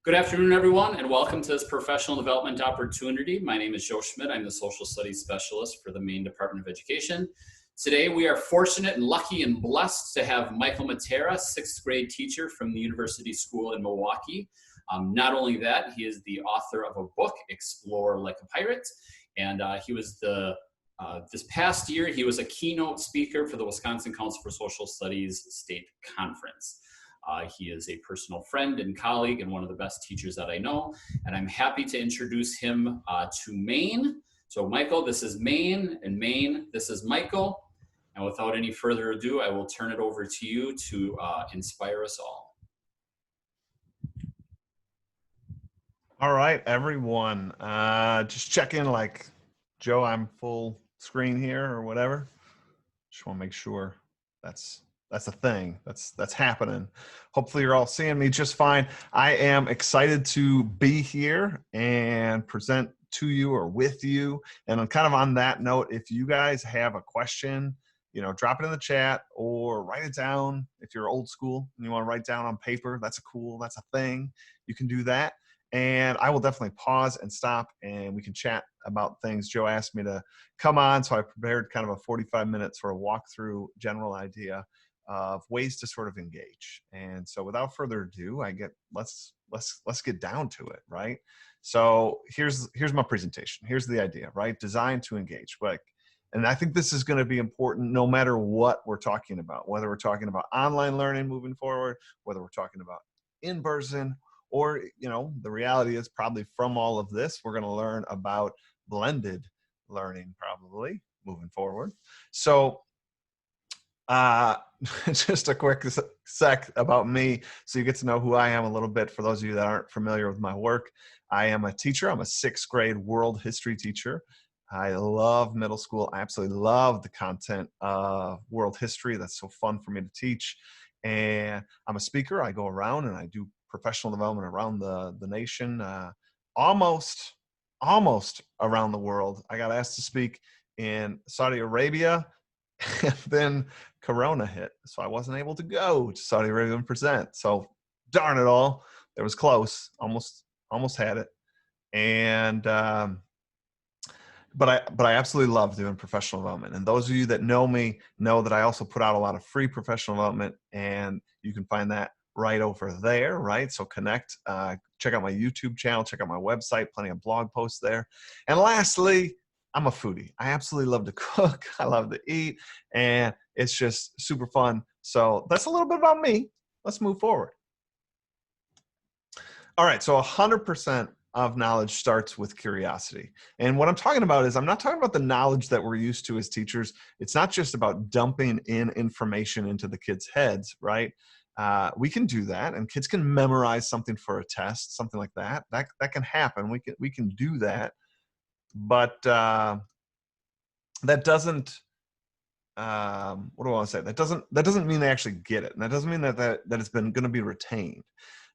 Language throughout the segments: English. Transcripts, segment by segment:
Good afternoon, everyone, and welcome to this professional development opportunity. My name is Joe Schmidt. I'm the Social Studies Specialist for the Maine Department of Education. Today, we are fortunate and lucky and blessed to have Michael Matera, sixth grade teacher from the University School in Milwaukee. Not only that, he is the author of a book, Explore Like a Pirate, and he was this past year, he was a keynote speaker for the Wisconsin Council for Social Studies State Conference. He is a personal friend and colleague and one of the best teachers that I know. And I'm happy to introduce him to Maine. So Michael, this is Maine, and Maine, this is Michael. And without any further ado, I will turn it over to you to inspire us all. All right, everyone. Just check in like, Joe, I'm full screen here or whatever. Just want to make sure that's a thing that's happening. Hopefully you're all seeing me just fine. I am excited to be here and present to you or with you. And I'm kind of on that note, if you guys have a question, drop it in the chat or write it down. If you're old school and you want to write down on paper, that's a thing. You can do that. And I will definitely pause and stop and we can chat about things. Joe asked me to come on, so I prepared kind of a 45 minutes for a walkthrough general idea of ways to sort of engage. And so without further ado, let's get down to it, right? So here's my presentation. Here's the idea, right? Designed to engage. And I think this is going to be important no matter what we're talking about, whether we're talking about online learning moving forward, whether we're talking about in person, or, the reality is probably from all of this, we're going to learn about blended learning probably moving forward. So just a quick sec about me so you get to know who I am a little bit. For those of you that aren't familiar with my work, I am a teacher. I'm a sixth grade world history teacher. I love middle school. I absolutely love the content of world history. That's so fun for me to teach. And I'm a speaker. I go around and I do professional development around the nation, almost around the world. I got asked to speak in Saudi Arabia, and then Corona hit, so I wasn't able to go to Saudi Arabia and present. So darn it all, it was close. Almost had it. And but I absolutely love doing professional development. And those of you that know me know that I also put out a lot of free professional development, and you can find that right over there, right? So connect, check out my YouTube channel, check out my website, plenty of blog posts there. And lastly, I'm a foodie. I absolutely love to cook. I love to eat, and it's just super fun. So that's a little bit about me. Let's move forward. All right, so 100% of knowledge starts with curiosity. And what I'm talking about is I'm not talking about the knowledge that we're used to as teachers. It's not just about dumping in information into the kids' heads, right? We can do that, and kids can memorize something for a test, something like that. That can happen. We can do that, but that doesn't. What do I want to say? That doesn't mean they actually get it, and that doesn't mean that it's been going to be retained.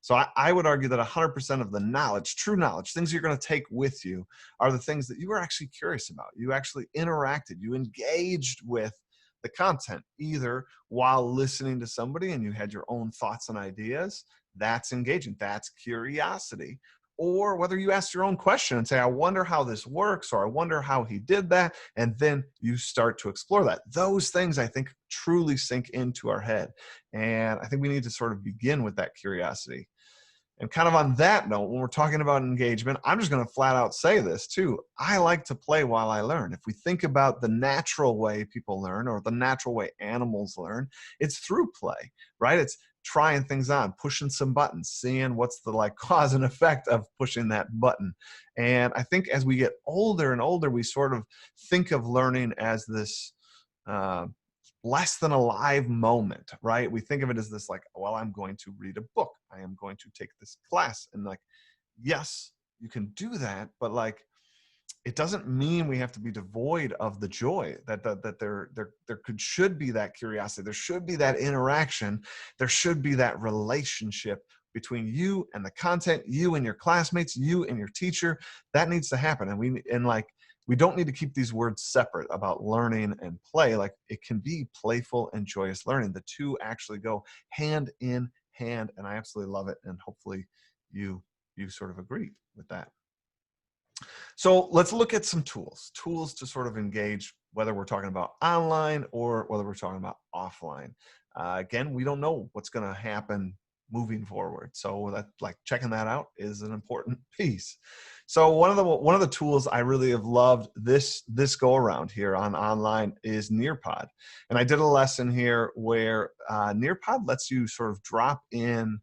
So I would argue that 100% of the knowledge, true knowledge, things you're going to take with you, are the things that you were actually curious about. You actually interacted. You engaged with the content, either while listening to somebody and you had your own thoughts and ideas. That's engaging. That's curiosity. Or whether you ask your own question and say, I wonder how this works, or I wonder how he did that, and then you start to explore that. Those things, I think, truly sink into our head. And I think we need to sort of begin with that curiosity. And kind of on that note, when we're talking about engagement, I'm just going to flat out say this too. I like to play while I learn. If we think about the natural way people learn, or the natural way animals learn, it's through play, right? It's trying things on, pushing some buttons, seeing what's the cause and effect of pushing that button. And I think as we get older and older, we sort of think of learning as this less than a live moment, right? We think of it as this well, I'm going to read a book. I am going to take this class. And yes, you can do that, but it doesn't mean we have to be devoid of the joy that there should be that curiosity. There should be that interaction. There should be that relationship between you and the content, you and your classmates, you and your teacher. That needs to happen. And we don't need to keep these words separate about learning and play. It can be playful and joyous learning. The two actually go hand in hand, and I absolutely love it. And hopefully you you sort of agree with that. So let's look at some tools to sort of engage, whether we're talking about online or whether we're talking about offline. Again, we don't know what's going to happen moving forward. So that, like, checking that out is an important piece. So one of the tools I really have loved this go around here on online is Nearpod. And I did a lesson here where Nearpod lets you sort of drop in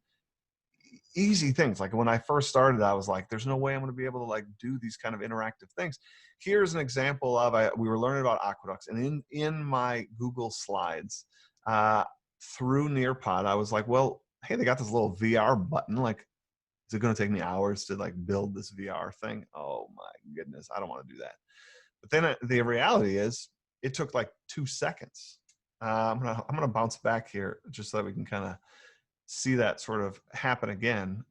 easy things. Like when I first started, I was like, there's no way I'm going to be able to like do these kind of interactive things. Here's an example of, we were learning about aqueducts, and in my Google Slides, through Nearpod, I was like, well, hey, they got this little VR button. Like, is it going to take me hours to like build this VR thing? Oh my goodness, I don't want to do that. But then the reality is, it took like 2 seconds. I'm gonna bounce back here just so that we can kind of see that sort of happen again.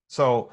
So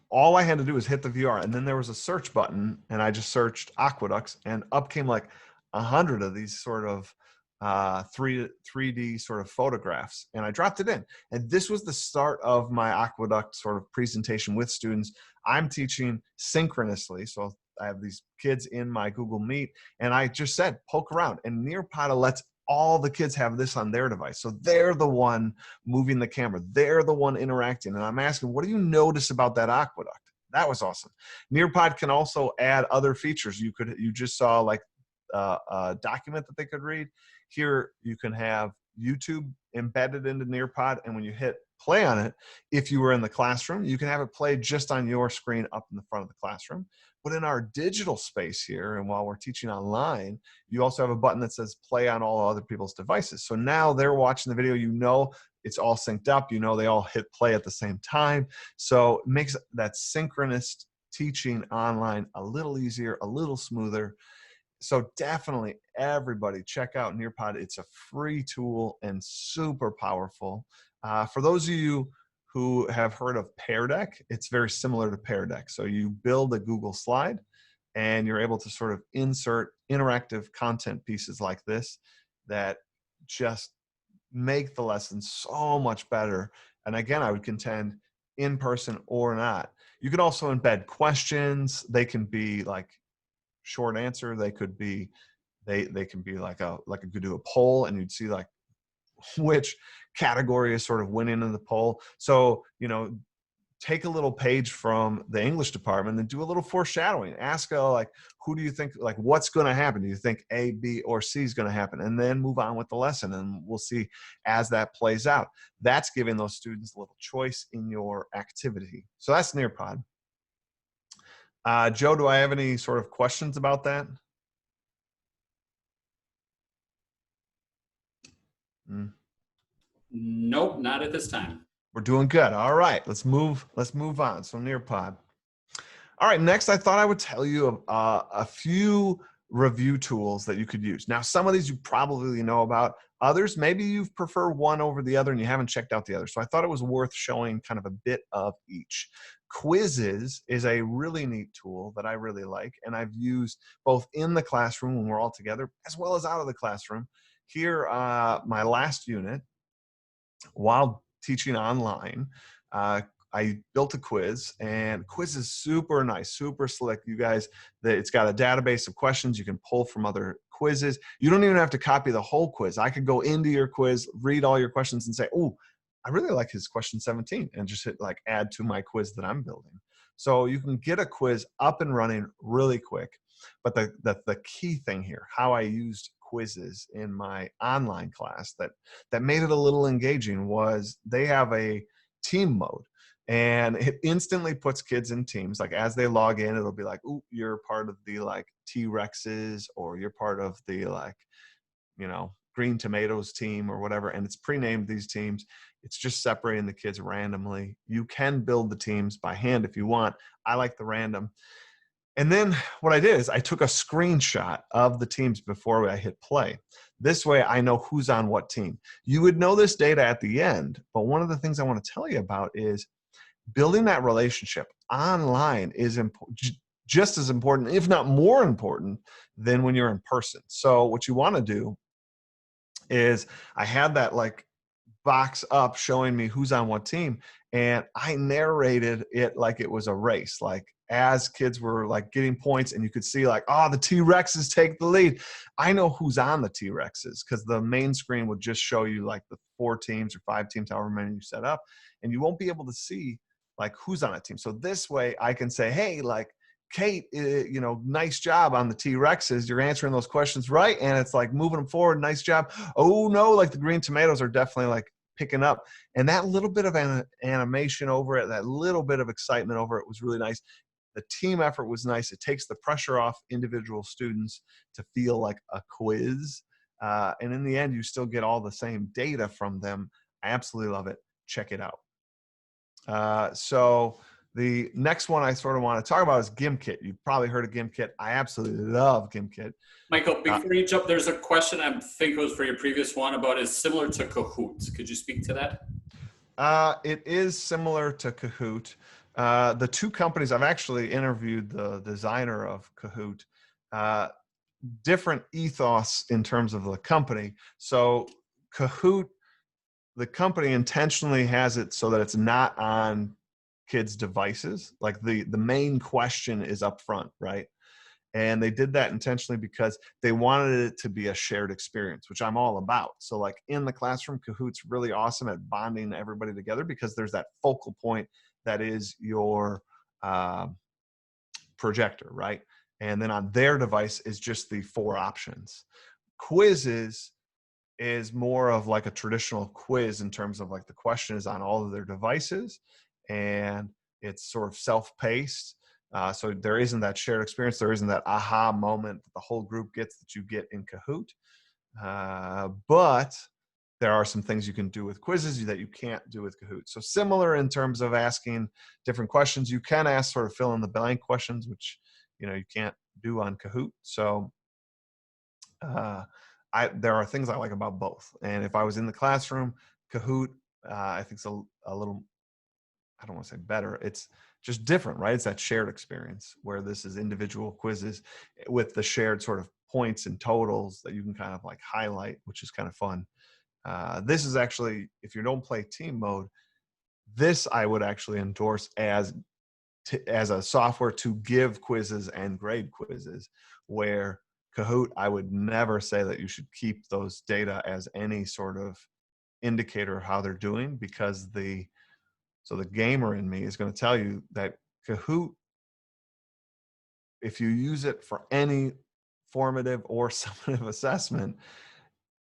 all I had to do was hit the VR, and then there was a search button, and I just searched aqueducts, and up came like 100 of these sort of 3D sort of photographs, and I dropped it in. And this was the start of my aqueduct sort of presentation with students. I'm teaching synchronously, so I have these kids in my Google Meet, and I just said, poke around, and Nearpod lets all the kids have this on their device. So they're the one moving the camera. They're the one interacting. And I'm asking, what do you notice about that aqueduct? That was awesome. Nearpod can also add other features. You just saw like a document that they could read. Here you can have YouTube embedded into Nearpod, and when you hit play on it, if you were in the classroom, you can have it play just on your screen up in the front of the classroom. But in our digital space here, and while we're teaching online, you also have a button that says play on all other people's devices. So now they're watching the video, it's all synced up, they all hit play at the same time. So it makes that synchronous teaching online a little easier, a little smoother. So definitely everybody check out Nearpod. It's a free tool and super powerful. For those of you who have heard of Pear Deck, it's very similar to Pear Deck. So you build a Google slide and you're able to sort of insert interactive content pieces like this that just make the lesson so much better. And again, I would contend, in person or not. You could also embed questions. They can be like short answer. They could be, they can be like could do a poll, and you'd see like which category is sort of winning in the poll. So, take a little page from the English department and do a little foreshadowing. Ask like, who do you think, like, what's going to happen? Do you think A, B, or C is going to happen? And then move on with the lesson, and we'll see as that plays out. That's giving those students a little choice in your activity. So that's Nearpod. Joe, do I have any sort of questions about that? Nope, not at this time. We're doing good. All right, let's move on. So Nearpod. All right, next I thought I would tell you a few review tools that you could use. Now, some of these you probably know about. Others, maybe you prefer one over the other and you haven't checked out the other. So I thought it was worth showing kind of a bit of each. Quizzes is a really neat tool that I really like, and I've used both in the classroom when we're all together, as well as out of the classroom. Here, my last unit, while teaching online, I built a quiz, and quiz is super nice, super slick. You guys, it's got a database of questions you can pull from other quizzes. You don't even have to copy the whole quiz. I could go into your quiz, read all your questions, and say, oh, I really like his question 17, and just hit like add to my quiz that I'm building. So you can get a quiz up and running really quick. But the key thing here, how I used quizzes in my online class that made it a little engaging, was they have a team mode, and it instantly puts kids in teams. Like as they log in, it'll be like, ooh, you're part of the like T-Rexes, or you're part of the like, Green Tomatoes team or whatever. And it's pre-named these teams. It's just separating the kids randomly. You can build the teams by hand if you want. I like the random. And then what I did is I took a screenshot of the teams before I hit play. This way I know who's on what team. You would know this data at the end, but one of the things I want to tell you about is building that relationship online is just as important, if not more important, than when you're in person. So what you want to do is, I had that like box up showing me who's on what team. And I narrated it like it was a race, like as kids were like getting points and you could see like, oh, the T-Rexes take the lead. I know who's on the T-Rexes because the main screen would just show you like the 4 teams or 5 teams, however many you set up, and you won't be able to see like who's on a team. So this way I can say, hey, like Kate, you know, nice job on the T-Rexes. You're answering those questions right. And it's like moving them forward. Nice job. Oh no, like the green tomatoes are definitely like picking up. And that little bit of animation over it, that little bit of excitement over it was really nice. The team effort was nice. It takes the pressure off individual students to feel like a quiz. And in the end, you still get all the same data from them. I absolutely love it. Check it out. So the next one I sort of want to talk about is GimKit. You've probably heard of GimKit. I absolutely love GimKit. Michael, before you jump, there's a question I think it was for your previous one about is similar to Kahoot. Could you speak to that? It is similar to Kahoot. The two companies, I've actually interviewed the designer of Kahoot, different ethos in terms of the company. So Kahoot, the company intentionally has it so that it's not on kids' devices. Like the main question is up front, right? And they did that intentionally because they wanted it to be a shared experience, which I'm all about. So like in the classroom, Kahoot's really awesome at bonding everybody together because there's that focal point that is your projector, right? And then on their device is just the 4 options. Quizzes is more of like a traditional quiz in terms of like the question is on all of their devices and it's sort of self-paced. So there isn't that shared experience. There isn't that aha moment that the whole group gets that you get in Kahoot. But there are some things you can do with quizzes that you can't do with Kahoot. So similar in terms of asking different questions. You can ask sort of fill in the blank questions, which you can't do on Kahoot. So there are things I like about both. And if I was in the classroom, Kahoot, I think it's a little, I don't want to say better. It's just different, right? It's that shared experience where this is individual quizzes with the shared sort of points and totals that you can kind of like highlight, which is kind of fun. This is actually, if you don't play team mode, this I would actually endorse as a software to give quizzes and grade quizzes, where Kahoot, I would never say that you should keep those data as any sort of indicator of how they're doing, because the gamer in me is going to tell you that Kahoot, if you use it for any formative or summative assessment,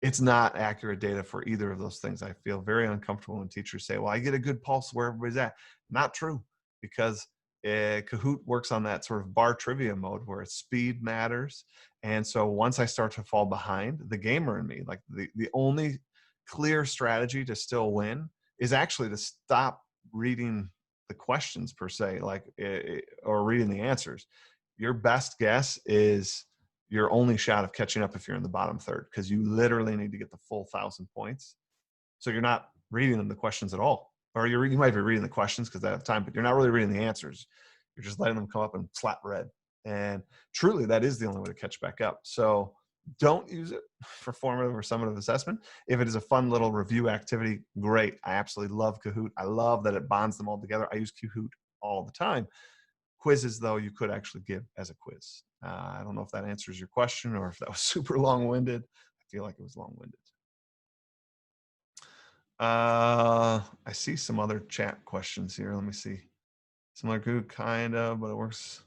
it's not accurate data for either of those things. I feel very uncomfortable when teachers say, well, I get a good pulse where everybody's at. Not true, because Kahoot works on that sort of bar trivia mode where speed matters. And so once I start to fall behind, the gamer in me, like the only clear strategy to still win is actually to stop reading the questions per se, like or reading the answers. Your best guess is your only shot of catching up if you're in the bottom third, because you literally need to get the full 1,000 points. So you're not reading the questions at all, or you might be reading the questions because they have time, but you're not really reading the answers. You're just letting them come up and slap red. And truly, that is the only way to catch back up. So don't use it for formative or summative assessment. If it is a fun little review activity, great. I absolutely love Kahoot. I love that it bonds them all together. I use Kahoot all the time. Quizzes, though, you could actually give as a quiz. I don't know if that answers your question or if that was super long-winded. I feel like it was long-winded. I see some other chat questions here. Let me see. Similar good, kind of, but it works.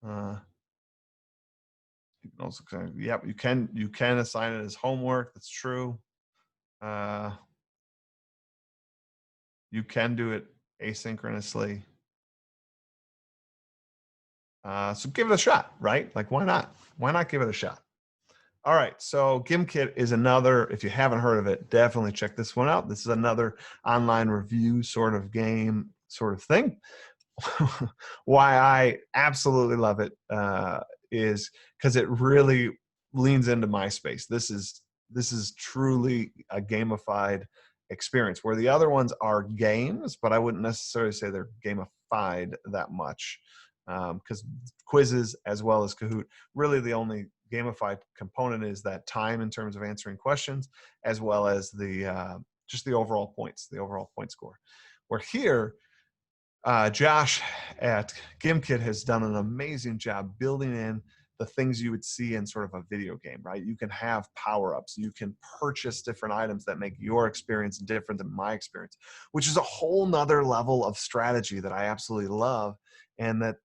You can also kind of, yep, you can assign it as homework. That's true. You can do it asynchronously. So give it a shot, right? Like, why not? Why not give it a shot? All right, so GimKit is another, if you haven't heard of it, definitely check this one out. This is another online review sort of game sort of thing. Why I absolutely love it is because it really leans into my space. This is truly a gamified experience, where the other ones are games, but I wouldn't necessarily say they're gamified that much, because quizzes as well as Kahoot, really the only gamified component is that time in terms of answering questions, as well as the just the overall points, the overall point score. Where here, Josh at GimKit has done an amazing job building in the things you would see in sort of a video game, right? You can have power-ups, you can purchase different items that make your experience different than my experience, which is a whole nother level of strategy that I absolutely love, and that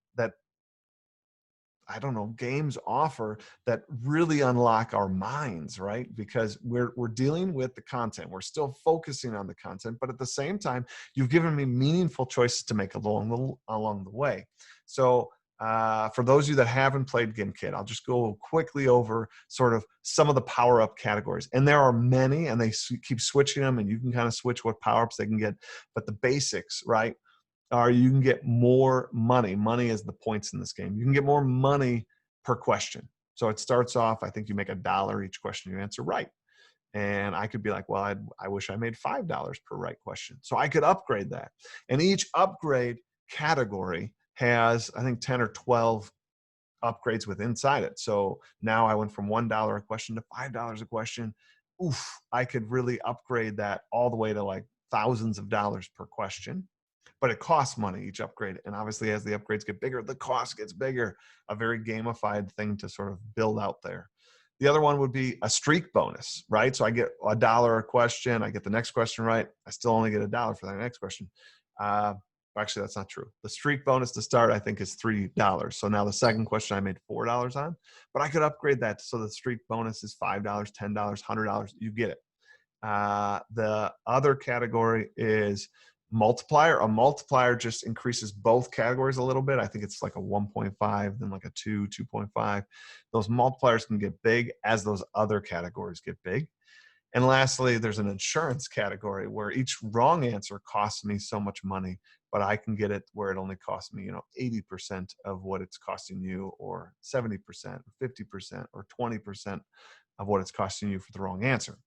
I don't know, games offer that really unlock our minds, right? Because we're dealing with the content. We're still focusing on the content, but at the same time, you've given me meaningful choices to make along the way. So for those of you that haven't played GimKit, I'll just go quickly over sort of some of the power-up categories. And there are many, and they keep switching them, and you can kind of switch what power-ups they can get. But the basics, right? Or you can get more money. Money is the points in this game. You can get more money per question. So it starts off, I think you make $1 each question you answer right. And I could be like, well, I wish I made $5 per right question. So I could upgrade that. And each upgrade category has, I think, 10 or 12 upgrades with inside it. So now I went from $1 a question to $5 a question. Oof, I could really upgrade that all the way to like thousands of dollars per question. But it costs money each upgrade. And obviously as the upgrades get bigger, the cost gets bigger. A very gamified thing to sort of build out there. The other one would be a streak bonus, right? So I get $1 a question. I get the next question right. I still only get $1 for that next question. Actually, that's not true. The streak bonus to start, I think, is $3. So now the second question I made $4 on, but I could upgrade that so the streak bonus is $5, $10, $100. You get it. The other category is multiplier. A multiplier just increases both categories a little bit. I think it's like a 1.5, then like a 2, 2.5. Those multipliers can get big as those other categories get big. And lastly, there's an insurance category where each wrong answer costs me so much money, but I can get it where it only costs me, 80% of what it's costing you, or 70%, 50%, or 20% of what it's costing you for the wrong answer.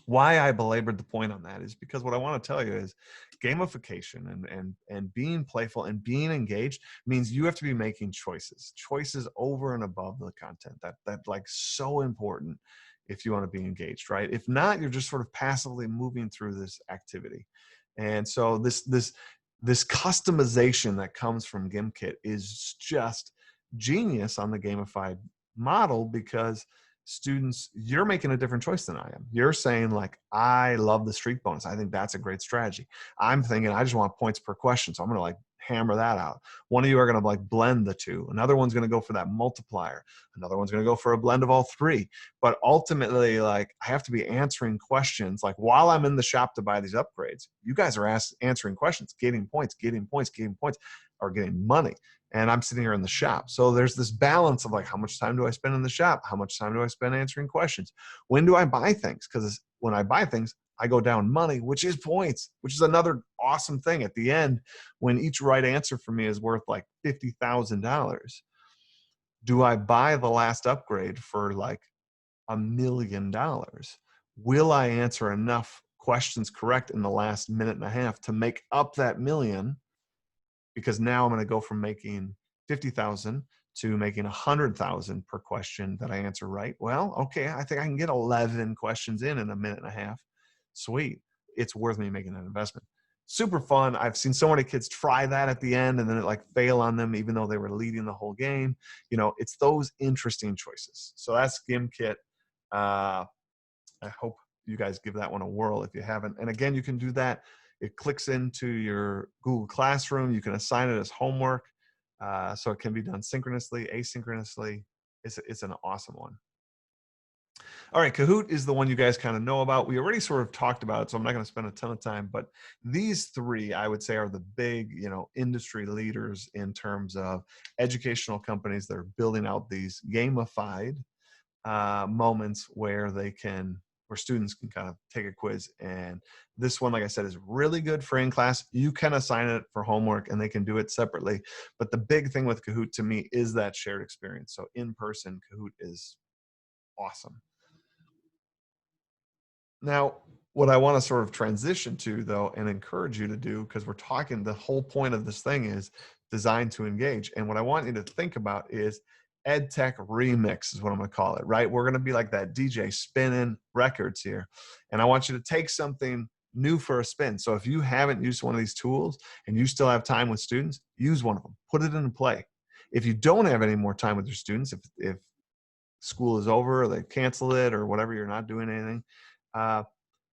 Why I belabored the point on that is because what I want to tell you is gamification and being playful and being engaged means you have to be making choices over and above the content that like so important if you want to be engaged, right? If not, you're just sort of passively moving through this activity. And so this customization that comes from GimKit is just genius on the gamified model, because students, you're making a different choice than I am. You're saying like, I love the streak bonus. I think that's a great strategy. I'm thinking I just want points per question. So I'm going to like hammer that out. One of you are going to like blend the two. Another one's going to go for that multiplier. Another one's going to go for a blend of all three. But ultimately, like, I have to be answering questions. Like, while I'm in the shop to buy these upgrades, you guys are answering questions, getting points, or getting money. And I'm sitting here in the shop. So there's this balance of like, how much time do I spend in the shop? How much time do I spend answering questions? When do I buy things? Because when I buy things, I go down money, which is points, which is another awesome thing. At the end, when each right answer for me is worth like $50,000, do I buy the last upgrade for like $1 million? Will I answer enough questions correct in the last minute and a half to make up that million? Because now I'm going to go from making 50,000 to making 100,000 per question that I answer right. Well, okay, I think I can get 11 questions in a minute and a half. Sweet. It's worth me making that investment. Super fun. I've seen so many kids try that at the end and then it like fail on them, even though they were leading the whole game. It's those interesting choices. So that's GimKit. I hope you guys give that one a whirl if you haven't. And again, you can do that. It clicks into your Google Classroom. You can assign it as homework. So it can be done synchronously, asynchronously. It's an awesome one. All right, Kahoot is the one you guys kind of know about. We already sort of talked about it, so I'm not going to spend a ton of time. But these three, I would say, are the big, industry leaders in terms of educational companies that are building out these gamified moments where students can kind of take a quiz. And this one, like I said, is really good for in class. You can assign it for homework and they can do it separately. But the big thing with Kahoot to me is that shared experience. So in person, Kahoot is awesome. Now, what I want to sort of transition to, though, and encourage you to do, because the whole point of this thing is designed to engage. And what I want you to think about is EdTech remix is what I'm going to call it, right? We're going to be like that DJ spinning records here. And I want you to take something new for a spin. So if you haven't used one of these tools and you still have time with students, use one of them, put it into play. If you don't have any more time with your students, if school is over or they cancel it or whatever, you're not doing anything,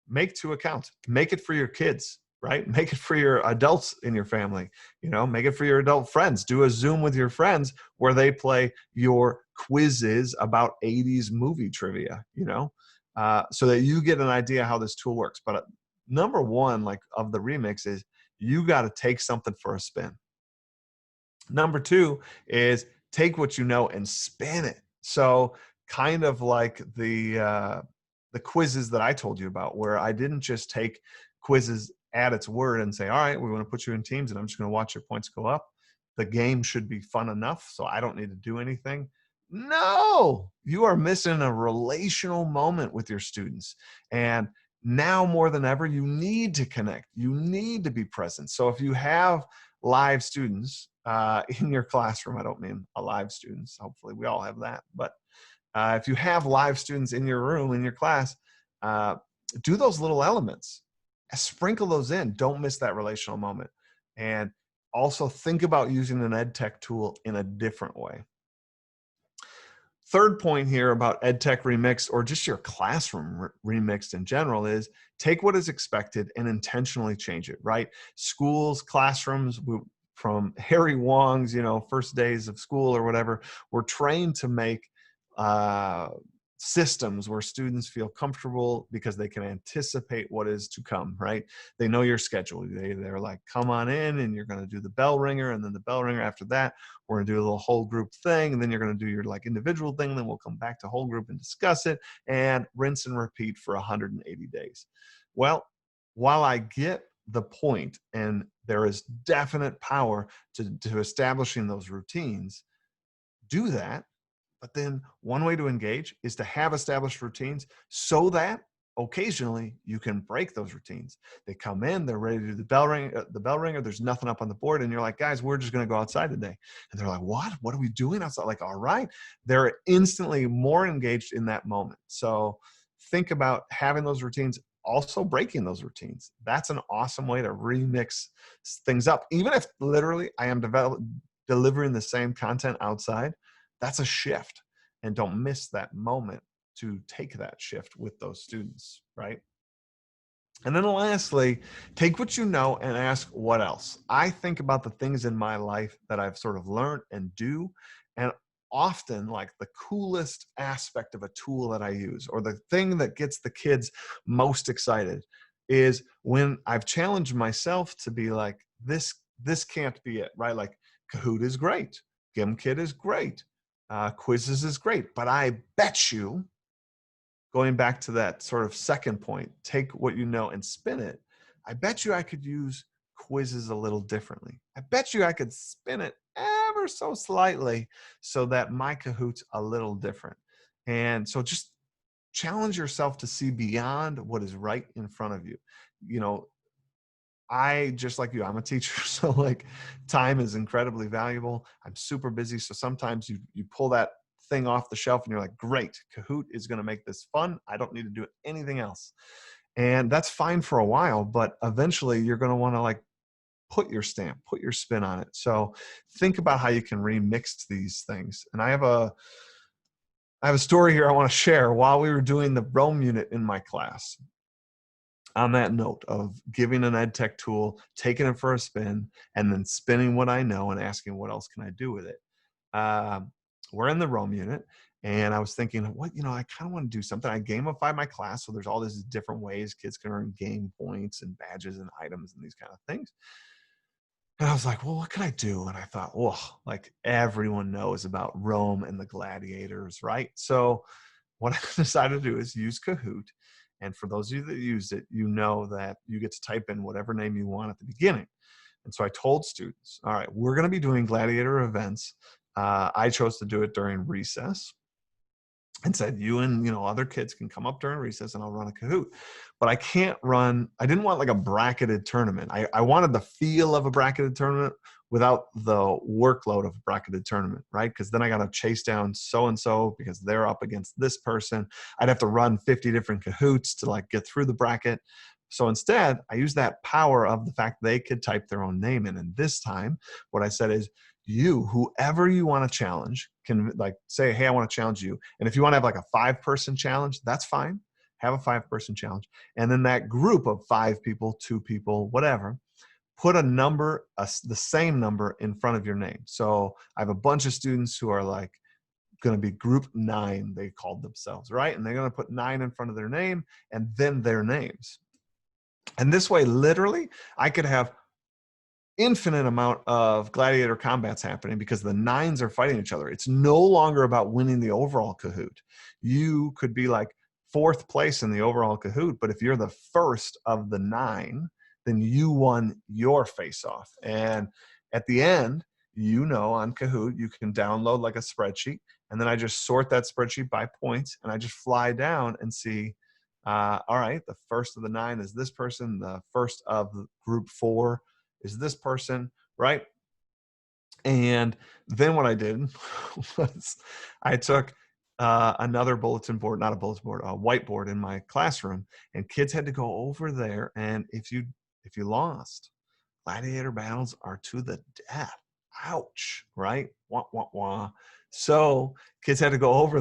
make 2 accounts. Make it for your kids, right? Make it for your adults in your family, make it for your adult friends. Do a Zoom with your friends where they play your quizzes about 80s movie trivia, so that you get an idea how this tool works. But number one, like of the remix, is you got to take something for a spin. Number 2 is take what you know and spin it. So kind of like the quizzes that I told you about, where I didn't just take quizzes at its word and say, all right, we want to put you in teams and I'm just going to watch your points go up. The game should be fun enough, so I don't need to do anything. No, you are missing a relational moment with your students. And now more than ever, you need to connect. You need to be present. So if you have live students in your classroom, I don't mean alive students. Hopefully we all have that. But if you have live students in your room, in your class, do those little elements. Sprinkle those in. Don't miss that relational moment. And also think about using an EdTech tool in a different way. Third point here about EdTech remixed, or just your classroom remixed in general, is take what is expected and intentionally change it, right? Schools, classrooms, from Harry Wong's, first days of school or whatever, we're trained to make systems where students feel comfortable because they can anticipate what is to come, right? They know your schedule. They're like, come on in and you're going to do the bell ringer, and then the bell ringer after that, we're going to do a little whole group thing, and then you're going to do your like individual thing, and then we'll come back to whole group and discuss it, and rinse and repeat for 180 days. Well, while I get the point, and there is definite power to establishing those routines, do that. But then one way to engage is to have established routines so that occasionally you can break those routines. They come in, they're ready to do the bell ringer, there's nothing up on the board, and you're like, guys, we're just going to go outside today. And they're like, what are we doing outside? Like, all right. They're instantly more engaged in that moment. So think about having those routines, also breaking those routines. That's an awesome way to remix things up. Even if literally I am delivering the same content outside, that's a shift. And don't miss that moment to take that shift with those students, right? And then lastly, take what you know and ask what else. I think about the things in my life that I've sort of learned and do, and often like the coolest aspect of a tool that I use, or the thing that gets the kids most excited, is when I've challenged myself to be like, this can't be it, right? Like Kahoot is great. GimKit is great. Quizzes is great. But I bet you, going back to that sort of second point, take what you know and spin it. I bet you I could use quizzes a little differently. I bet you I could spin it ever so slightly so that my Kahoot's a little different. And so just challenge yourself to see beyond what is right in front of you. I, just like you, I'm a teacher, so like time is incredibly valuable. I'm super busy. So sometimes you pull that thing off the shelf and you're like, great, Kahoot is going to make this fun. I don't need to do anything else. And that's fine for a while, but eventually you're going to want to like put your stamp, put your spin on it. So think about how you can remix these things. And I have a story here I want to share. While we were doing the Rome unit in my class, on that note of giving an EdTech tool, taking it for a spin, and then spinning what I know and asking what else can I do with it. We're in the Rome unit, and I was thinking, I kind of want to do something. I gamify my class, so there's all these different ways kids can earn game points and badges and items and these kind of things. And I was like, well, what can I do? And I thought, like everyone knows about Rome and the gladiators, right? So what I decided to do is use Kahoot. And for those of you that used it, you know that you get to type in whatever name you want at the beginning. And so I told students, all right, we're going to be doing gladiator events. I chose to do it during recess, and said, you and other kids can come up during recess and I'll run a Kahoot. But I didn't want like a bracketed tournament. I wanted the feel of a bracketed tournament without the workload of a bracketed tournament, right? Because then I got to chase down so-and-so because they're up against this person. I'd have to run 50 different Kahoots to like get through the bracket. So instead, I use that power of the fact they could type their own name in. And this time, what I said is, whoever you want to challenge, can like say, hey, I want to challenge you. And if you want to have like a 5-person challenge, that's fine. Have a 5-person challenge. And then that group of 5 people, 2 people, whatever, put a number, the same number in front of your name. So I have a bunch of students who are like going to be group 9, they called themselves, right? And they're going to put 9 in front of their name and then their names. And this way, literally, I could have infinite amount of gladiator combats happening because the 9s are fighting each other. It's no longer about winning the overall Kahoot. You could be like 4th place in the overall Kahoot, but if you're the first of the 9, then you won your face-off. And at the end, on Kahoot, you can download like a spreadsheet, and then I just sort that spreadsheet by points, and I just fly down and see, all right, the first of the 9 is this person, the first of group 4 is this person, right? And then what I did was I took another bulletin board, not a bulletin board, a whiteboard in my classroom, and kids had to go over there. And if you lost, gladiator battles are to the death. Ouch, right? Wah, wah, wah. So kids had to go over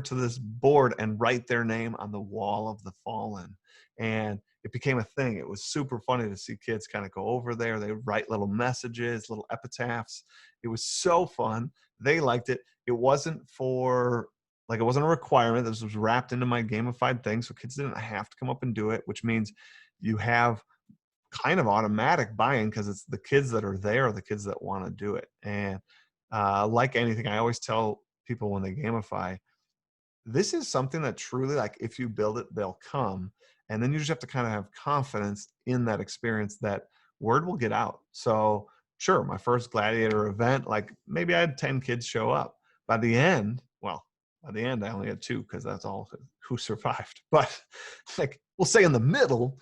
to this board and write their name on the wall of the fallen. And it became a thing. It was super funny to see kids kind of go over there. They would write little messages, little epitaphs. It was so fun. They liked it. It wasn't it wasn't a requirement. This was wrapped into my gamified thing. So kids didn't have to come up and do it, which means you have kind of automatic buy-in because it's the kids that are there, the kids that want to do it. And like anything, I always tell people when they gamify, this is something that truly, like, if you build it, they'll come. And then you just have to kind of have confidence in that experience that word will get out. So sure, my first gladiator event, like maybe I had 10 kids show up. By the end, I only had 2 because that's all who survived. But like, we'll say in the middle,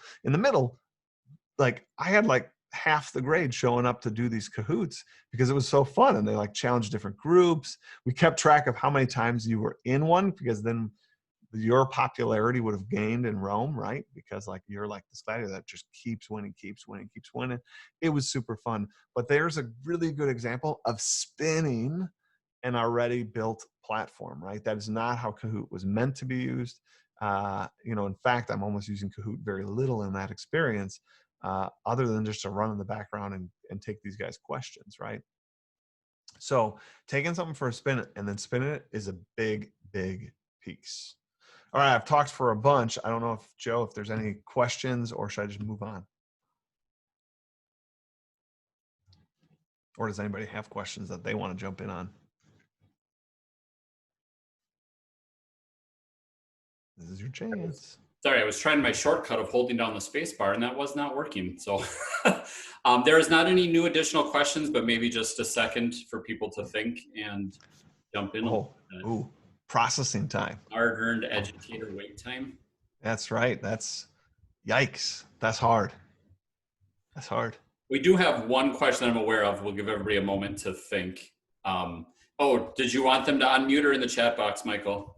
like I had like half the grade showing up to do these Kahoots because it was so fun, and they like challenged different groups. We kept track of how many times you were in one because then your popularity would have gained in Rome, right? Because like you're like this gladiator that just keeps winning. It was super fun. But there's a really good example of spinning an already built platform, right? That is not how Kahoot was meant to be used. In fact, I'm almost using Kahoot very little in that experience, other than just to run in the background and take these guys' questions, right? So taking something for a spin and then spinning it is a big, big piece. All right, I've talked for a bunch. I don't know if, Joe, if there's any questions, or should I just move on? Or does anybody have questions that they want to jump in on? This is your chance. Sorry, I was trying my shortcut of holding down the space bar and that was not working. So there is not any new additional questions, but maybe just a second for people to think and jump in. Ooh, processing time. Hard-earned educator wait time. That's right. Yikes. That's hard. We do have one question I'm aware of. We'll give everybody a moment to think. Did you want them to unmute or in the chat box, Michael?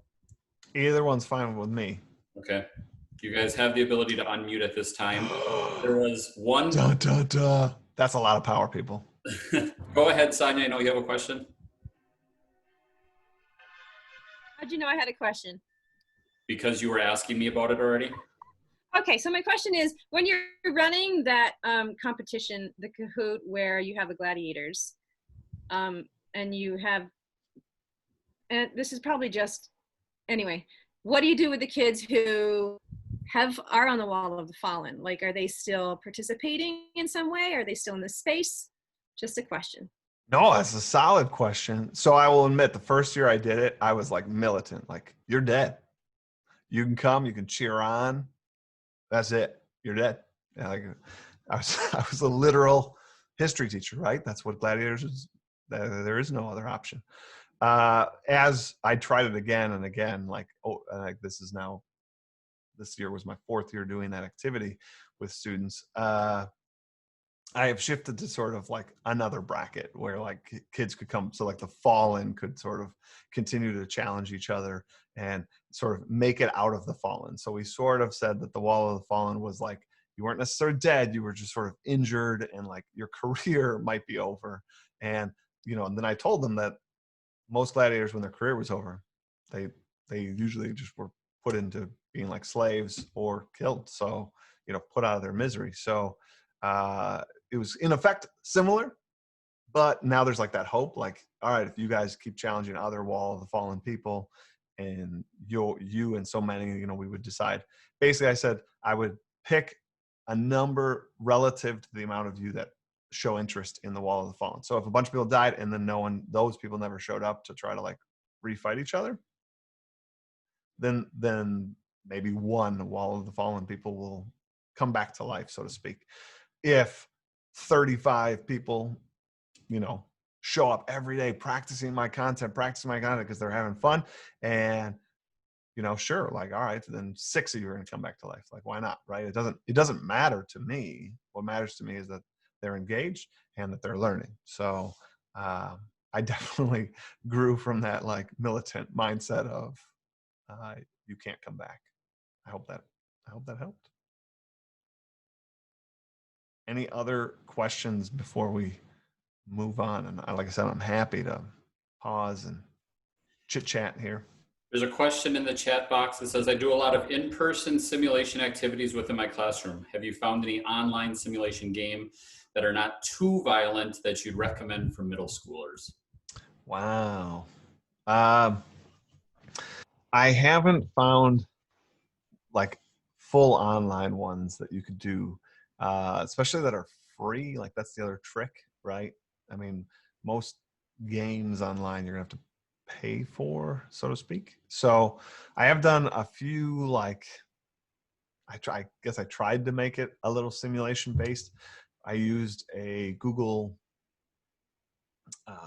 Either one's fine with me. Okay. You guys have the ability to unmute at this time. There was one. That's a lot of power, people. Go ahead, Sonia. I know you have a question. How'd you know I had a question? Because you were asking me about it already. Okay, so my question is, when you're running that competition, the Kahoot, where you have the gladiators, and this is probably just, anyway, what do you do with the kids who are on the wall of the fallen? Like, are they still participating in some way? Are they still in the space? Just a question. No, that's a solid question. So I will admit, the first year I did it, I was like militant, like, you're dead. You can come, you can cheer on. That's it. You're dead. Yeah, like I was a literal history teacher, right? That's what gladiators is. There is no other option. As I tried it again and again, this year was my 4th year doing that activity with students. I have shifted to sort of like another bracket where like kids could come. So like the fallen could sort of continue to challenge each other and sort of make it out of the fallen. So we sort of said that the wall of the fallen was like, you weren't necessarily dead. You were just sort of injured and like your career might be over. And, and then I told them that most gladiators, when their career was over, they, they usually just were put into being like slaves or killed. So, put out of their misery. So, it was in effect similar, but now there's like that hope, like, all right, if you guys keep challenging other wall of the fallen people and you and so many, we would decide. Basically, I said I would pick a number relative to the amount of you that show interest in the wall of the fallen. So if a bunch of people died and then those people never showed up to try to like refight each other, then maybe one wall of the fallen people will come back to life, so to speak. If 35 people, show up every day practicing my content because they're having fun, and sure, like, all right, then 6 of you are going to come back to life. Like, why not? Right? It doesn't matter to me. What matters to me is that they're engaged and that they're learning. So I definitely grew from that like militant mindset of you can't come back. I hope that helped. Any other questions before we move on? And like I said, I'm happy to pause and chit chat here. There's a question in the chat box that says, I do a lot of in-person simulation activities within my classroom. Have you found any online simulation game that are not too violent that you'd recommend for middle schoolers? Wow. I haven't found like full online ones that you could do, especially that are free. Like that's the other trick, right? I mean, most games online you're gonna have to pay for, so to speak. So I have done a few, like I guess I tried to make it a little simulation based. I used a Google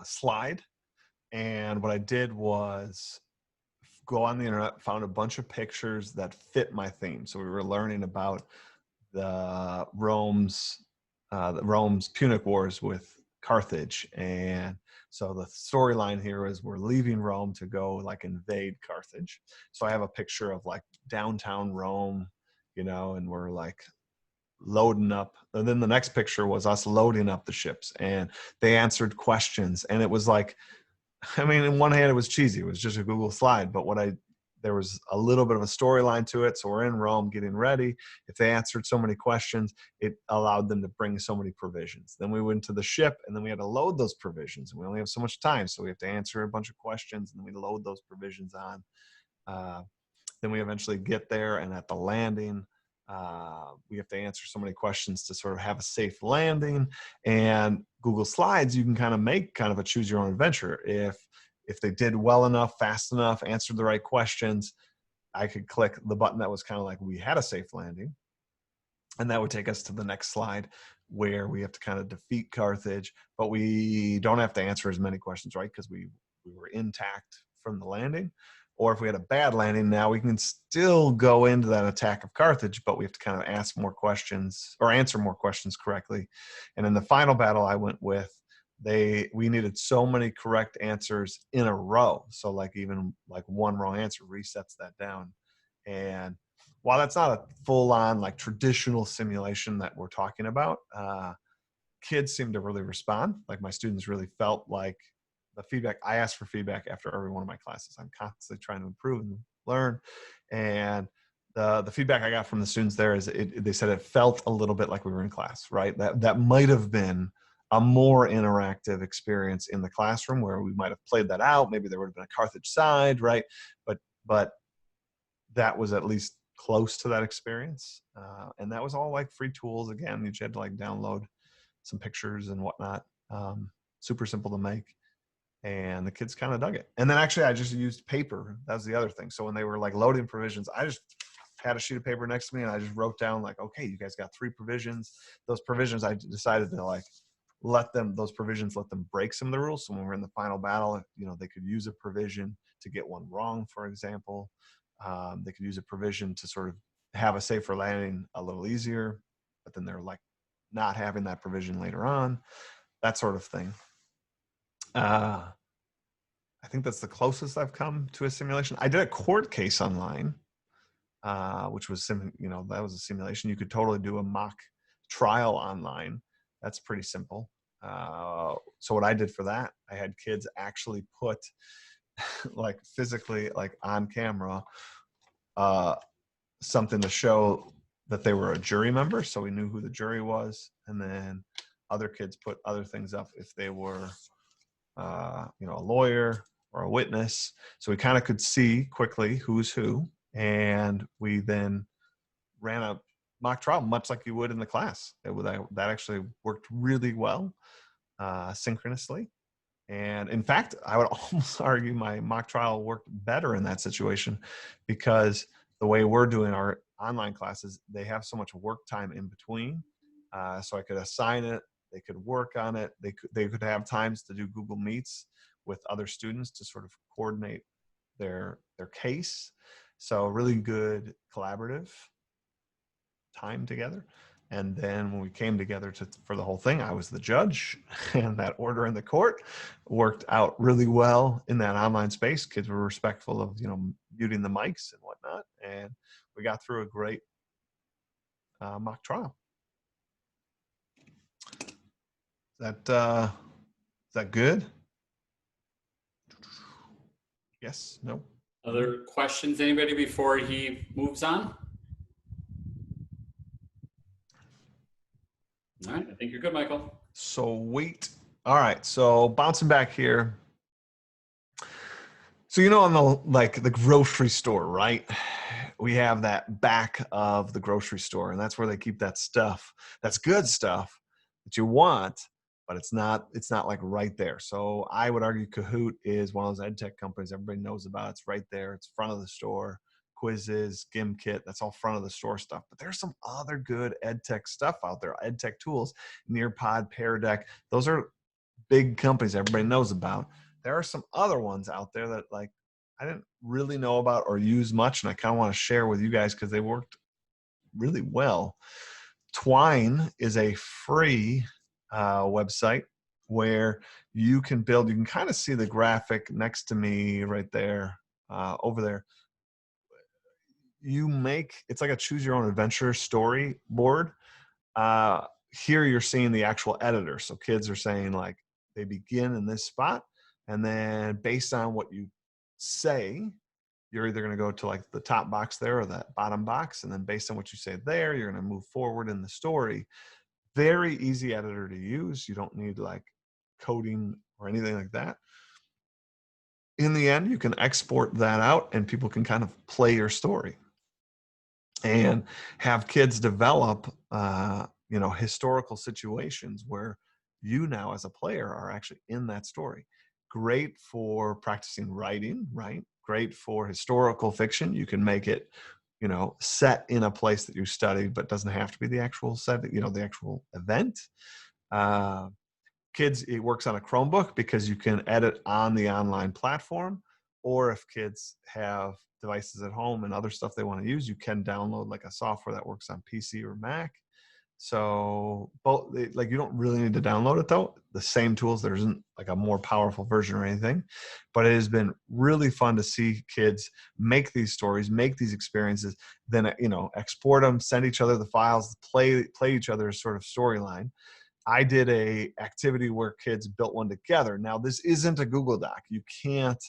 slide, and what I did was go on the internet, found a bunch of pictures that fit my theme. So we were learning about the Rome's Punic Wars with Carthage, and so the storyline here is we're leaving Rome to go like invade Carthage. So I have a picture of like downtown Rome, and we're like loading up. And then the next picture was us loading up the ships, and they answered questions, and it was like, I mean, in one hand, it was cheesy. It was just a Google slide. But there was a little bit of a storyline to it. So we're in Rome getting ready. If they answered so many questions, it allowed them to bring so many provisions. Then we went to the ship, and then we had to load those provisions. And we only have so much time. So we have to answer a bunch of questions, and then we load those provisions on. Uh, then we eventually get there, and at the landing, we have to answer so many questions to sort of have a safe landing. And Google Slides, you can kind of make kind of a choose your own adventure. If they did well enough, fast enough, answered the right questions, I could click the button that was kind of like we had a safe landing, and that would take us to the next slide where we have to kind of defeat Carthage, but we don't have to answer as many questions, right? Because we were intact from the landing. Or if we had a bad landing, now we can still go into that attack of Carthage, but we have to kind of ask more questions or answer more questions correctly. And in the final battle I went with, we needed so many correct answers in a row. So like even like one wrong answer resets that down. And while that's not a full-on like traditional simulation that we're talking about, kids seem to really respond. Like my students really felt like the feedback. I asked for feedback after every one of my classes. I'm constantly trying to improve and learn. And the feedback I got from the students there is they said it felt a little bit like we were in class, right? That might have been a more interactive experience in the classroom where we might have played that out. Maybe there would have been a Carthage side, right? But that was at least close to that experience. And that was all like free tools. Again, you had to like download some pictures and whatnot. Super simple to make. And the kids kind of dug it. And then actually I just used paper. That was the other thing. So when they were like loading provisions, I just had a sheet of paper next to me and I just wrote down like, okay, you guys got 3 provisions. Those provisions, I decided to like let them break some of the rules. So when we're in the final battle, they could use a provision to get one wrong, for example. They could use a provision to sort of have a safer landing a little easier, but then they're like not having that provision later on, that sort of thing. I think that's the closest I've come to a simulation. I did a court case online, which was, that was a simulation. You could totally do a mock trial online. That's pretty simple. So what I did for that, I had kids actually put like physically, like on camera, something to show that they were a jury member. So we knew who the jury was. And then other kids put other things up if they were, a lawyer or a witness. So we kind of could see quickly who's who. And we then ran a mock trial, much like you would in the class. That actually worked really well, synchronously. And in fact, I would almost argue my mock trial worked better in that situation, because the way we're doing our online classes, they have so much work time in between. So I could assign it, they could work on it, they could have times to do Google Meets with other students to sort of coordinate their case. So really good collaborative time together. And then when we came together for the whole thing, I was the judge, and that order in the court worked out really well in that online space. Kids were respectful of, muting the mics and whatnot. And we got through a great mock trial. Is that good? Yes, no? Other questions, anybody, before he moves on? All right, I think you're good, Michael. Sweet. All right, so bouncing back here. So, on the grocery store, right? We have that back of the grocery store, and that's where they keep that stuff. That's good stuff that you want, but it's not like right there. So I would argue Kahoot is one of those ed tech companies everybody knows about. It's right there. It's front of the store. Quizzes, GimKit, that's all front of the store stuff. But there's some other good ed tech stuff out there. Ed tech tools, Nearpod, Pear Deck. Those are big companies everybody knows about. There are some other ones out there that I didn't really know about or use much, and I kind of want to share with you guys because they worked really well. Twine is a free website where you can kind of see the graphic next to me right there, over there. It's like a choose your own adventure story board. Here you're seeing the actual editor. So kids are saying they begin in this spot, and then based on what you say, you're either going to go to the top box there or that bottom box. And then based on what you say there, you're going to move forward in the story. Very easy editor to use. You don't need coding or anything like that. In the end, you can export that out and people can kind of play your story and have kids develop, historical situations where you now as a player are actually in that story. Great for practicing writing, right? Great for historical fiction. You can make it, set in a place that you studied, but doesn't have to be the actual set, the actual event. Kids, it works on a Chromebook because you can edit on the online platform, or if kids have devices at home and other stuff they want to use, you can download a software that works on PC or Mac. So both, you don't really need to download it though. The same tools, there isn't a more powerful version or anything, but it has been really fun to see kids make these stories, make these experiences, then, export them, send each other the files, play each other's sort of storyline. I did a activity where kids built one together. Now, this isn't a Google Doc. You can't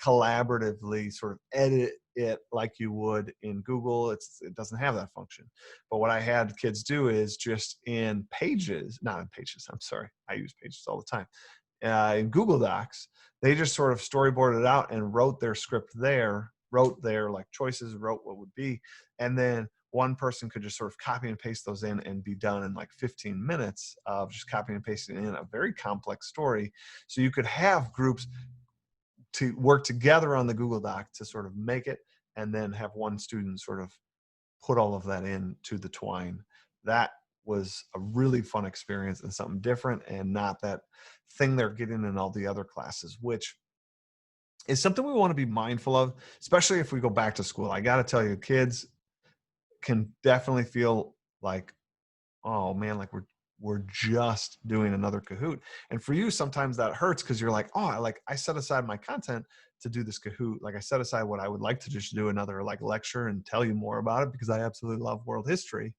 collaboratively sort of edit it like you would in Google. It doesn't have that function. But what I had kids do is just not in Pages, I'm sorry. I use Pages all the time. In Google Docs, they just sort of storyboarded it out and wrote their script there, wrote their choices, wrote what would be, and then one person could just sort of copy and paste those in and be done in 15 minutes of just copying and pasting in a very complex story. So you could have groups to work together on the Google Doc to sort of make it, and then have one student sort of put all of that into the Twine. That was a really fun experience and something different, and not that thing they're getting in all the other classes, which is something we want to be mindful of, especially if we go back to school. I got to tell you, kids can definitely feel oh man, we're we're just doing another Kahoot. And for you, sometimes that hurts because you're like, oh, I set aside my content to do this Kahoot. Like I set aside what I would like to just do another like lecture and tell you more about it because I absolutely love world history.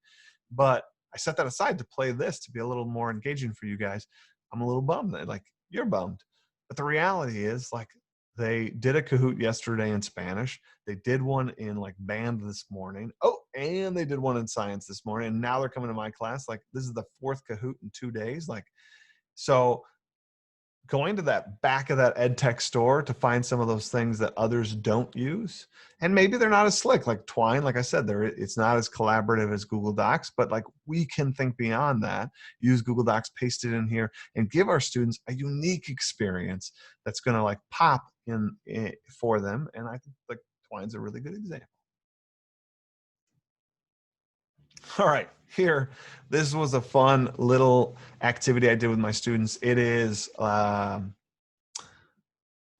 But I set that aside to play this to be a little more engaging for you guys. I'm a little bummed that like you're bummed. But the reality is like they did a Kahoot yesterday in Spanish. They did one in like band this morning. Oh, and they did one in science this morning. And now they're coming to my class. Like this is the 4th Kahoot in 2 days. Like, so going to that back of that ed tech store to find some of those things that others don't use, and maybe they're not as slick like Twine, like I said, it's not as collaborative as Google Docs, but like we can think beyond that, use Google Docs, paste it in here, and give our students a unique experience that's going to like pop in for them. And I think like Twine's a really good example. All right, here, this was a fun little activity I did with my students. It is, I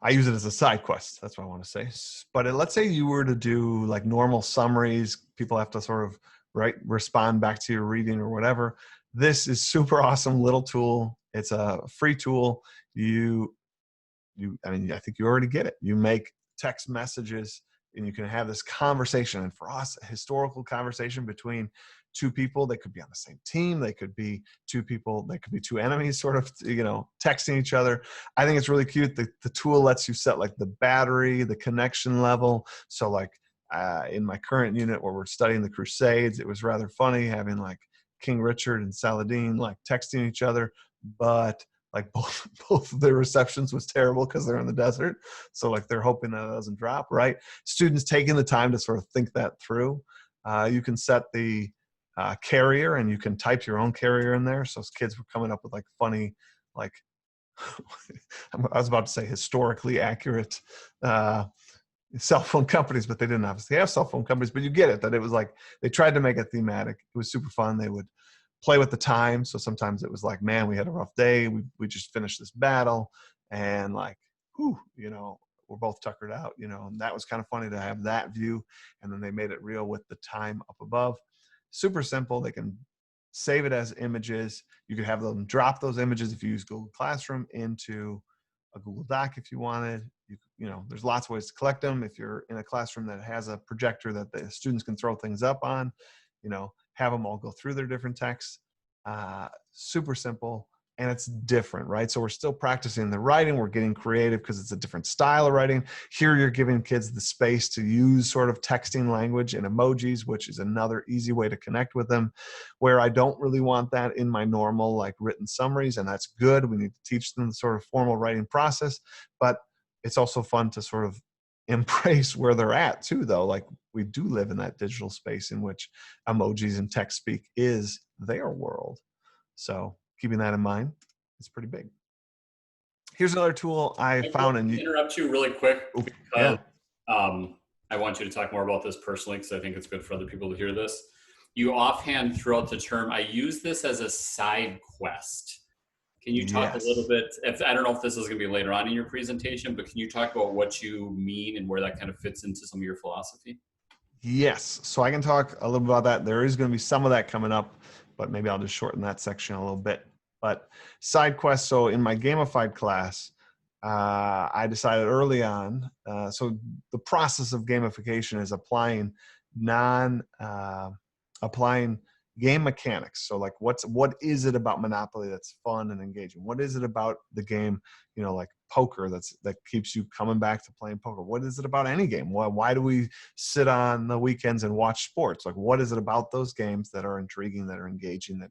use it as a side quest. That's what I want to say. But let's say you were to do like normal summaries. People have to sort of respond back to your reading or whatever. This is super awesome little tool. It's a free tool. I mean, I think you already get it. You make text messages and you can have this conversation. And for us, a historical conversation between two people. They could be on the same team. They could be two people. They could be two enemies sort of, texting each other. I think it's really cute. The tool lets you set like the battery, the connection level. So like in my current unit where we're studying the Crusades, it was rather funny having like King Richard and Saladin like texting each other, but like both of their receptions was terrible because they're in the desert. So like they're hoping that it doesn't drop, right? Students taking the time to sort of think that through. You can set the carrier and you can type your own carrier in there. So kids were coming up with like funny, like I was about to say historically accurate cell phone companies, but they didn't obviously have cell phone companies, but you get it, that it was like, they tried to make it thematic. It was super fun. They would play with the time. So sometimes it was like, man, we had a rough day. We just finished this battle and like, whew, we're both tuckered out, and that was kind of funny to have that view. And then they made it real with the time up above. Super simple. They can save it as images. You could have them drop those images if you use Google Classroom into a Google Doc if you wanted. There's lots of ways to collect them. If you're in a classroom that has a projector that the students can throw things up on, have them all go through their different texts. Super simple. And it's different, right? So we're still practicing the writing. We're getting creative because it's a different style of writing. Here you're giving kids the space to use sort of texting language and emojis, which is another easy way to connect with them, where I don't really want that in my normal like written summaries. And that's good. We need to teach them the sort of formal writing process, but it's also fun to sort of embrace where they're at too, though. Like we do live in that digital space in which emojis and text speak is their world. So keeping that in mind, it's pretty big. Here's another tool I found. And interrupt you really quick because yeah. I want you to talk more about this personally because I think it's good for other people to hear this. You offhand threw out the term, I use this as a side quest. Can you talk a little bit, I don't know if this is going to be later on in your presentation, but can you talk about what you mean and where that kind of fits into some of your philosophy? Yes. So I can talk a little bit about that. There is going to be some of that coming up, but maybe I'll just shorten that section a little bit. But side quests, so in my gamified class, I decided early on, so the process of gamification is applying applying game mechanics. So like what is it about Monopoly that's fun and engaging? What is it about the game, like poker that keeps you coming back to playing poker? What is it about any game? Why do we sit on the weekends and watch sports? Like what is it about those games that are intriguing, that are engaging, that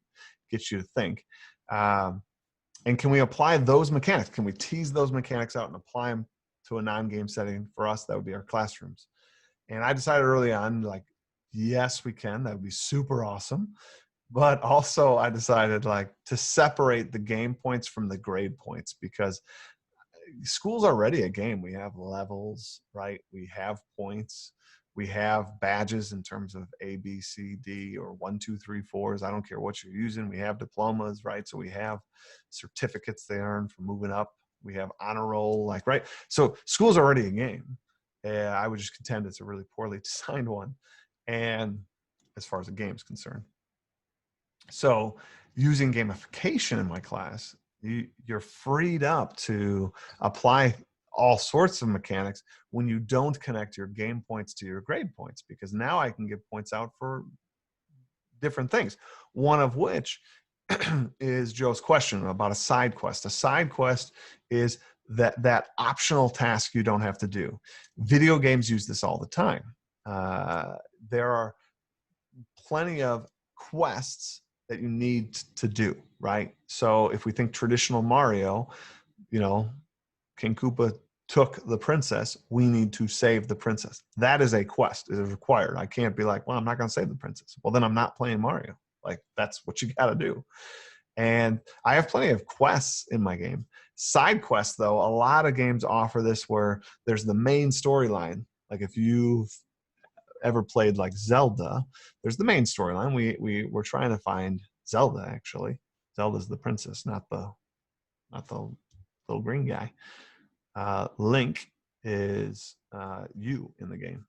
gets you to think? And can we apply those mechanics? Can we tease those mechanics out and apply them to a non-game setting? For us, that would be our classrooms. And I decided early on, like, yes, we can. That would be super awesome. But also I decided like to separate the game points from the grade points, because school's already a game. We have levels, right? We have points. We have badges in terms of A, B, C, D, or 1, 2, 3, 4s. I don't care what you're using. We have diplomas, right? So we have certificates they earn for moving up. We have honor roll, like, right? So school's already a game. I would just contend it's a really poorly designed one. And as far as the game is concerned. So using gamification in my class, you're freed up to apply all sorts of mechanics when you don't connect your game points to your grade points, because now I can give points out for different things. One of which is Joe's question about a side quest. A side quest is that optional task you don't have to do. Video games use this all the time. There are plenty of quests that you need to do, right? So if we think traditional Mario, you know, King Koopa took the princess, we need to save the princess. That is a quest. It is required. I can't be like, well, I'm not going to save the princess. Well, then I'm not playing Mario. Like, that's what you got to do. And I have plenty of quests in my game. Side quests, though, a lot of games offer this where there's the main storyline. Like if you've ever played like Zelda, there's the main storyline. We're trying to find Zelda, actually. Zelda's the princess, not the little green guy. Link is you in the game.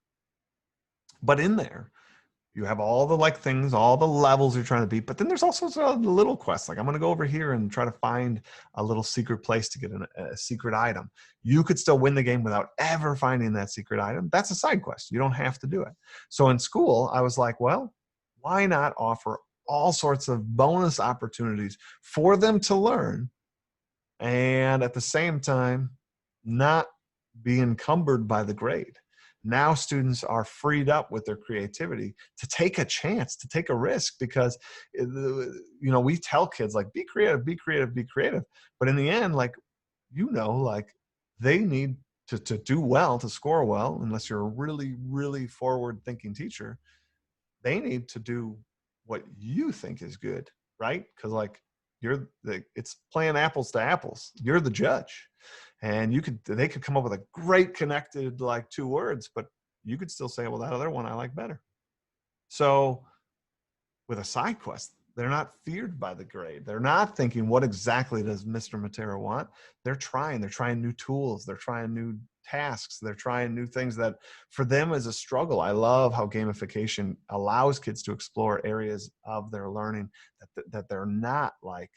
But in there, you have all the like things, all the levels you're trying to beat, but then there's also the little quests. Like I'm going to go over here and try to find a little secret place to get a secret item. You could still win the game without ever finding that secret item. That's a side quest. You don't have to do it. So in school, I was like, well, why not offer all sorts of bonus opportunities for them to learn, and at the same time, not be encumbered by the grade. Now students are freed up with their creativity to take a chance, to take a risk, because we tell kids like, be creative, be creative, be creative. But in the end, like, like they need to do well, to score well, unless you're a really, really forward thinking teacher, they need to do what you think is good, right? Because like it's playing apples to apples. You're the judge. And they could come up with a great connected like 2 words, but you could still say, well, that other one I like better. So with a side quest, they're not feared by the grade. They're not thinking, what exactly does Mr. Matera want? They're trying new tools. They're trying new tasks. They're trying new things that for them is a struggle. I love how gamification allows kids to explore areas of their learning that they're not like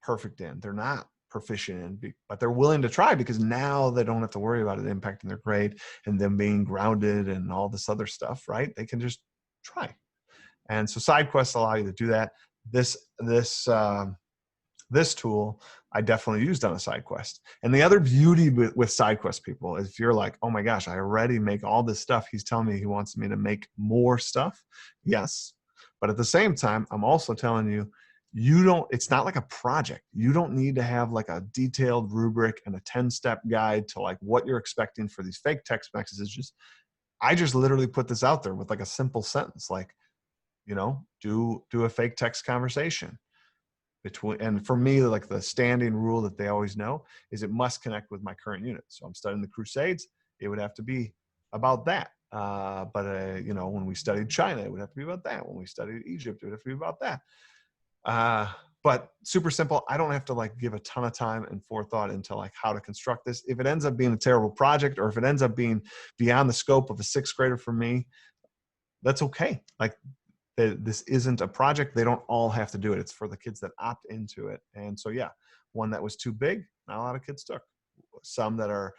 perfect in. They're not proficient in, but they're willing to try because now they don't have to worry about it impacting their grade and them being grounded and all this other stuff, right? They can just try. And so side quests allow you to do that. This tool I definitely used on a side quest. And the other beauty with side quest people is if you're like, oh my gosh, I already make all this stuff. He's telling me he wants me to make more stuff. Yes. But at the same time, I'm also telling you, it's not like a project. You don't need to have like a detailed rubric and a 10-step guide to like what you're expecting for these fake text messages. I just literally put this out there with like a simple sentence, like, do a fake text conversation and for me, like the standing rule that they always know is it must connect with my current unit. So I'm studying the Crusades. It would have to be about that. But when we studied China, it would have to be about that. When we studied Egypt, it would have to be about that. But super simple. I don't have to like give a ton of time and forethought into like how to construct this. If it ends up being a terrible project, or if it ends up being beyond the scope of a 6th grader for me, that's okay. Like this isn't a project. They don't all have to do it. It's for the kids that opt into it. And so, yeah, one that was too big, not a lot of kids took. Some that are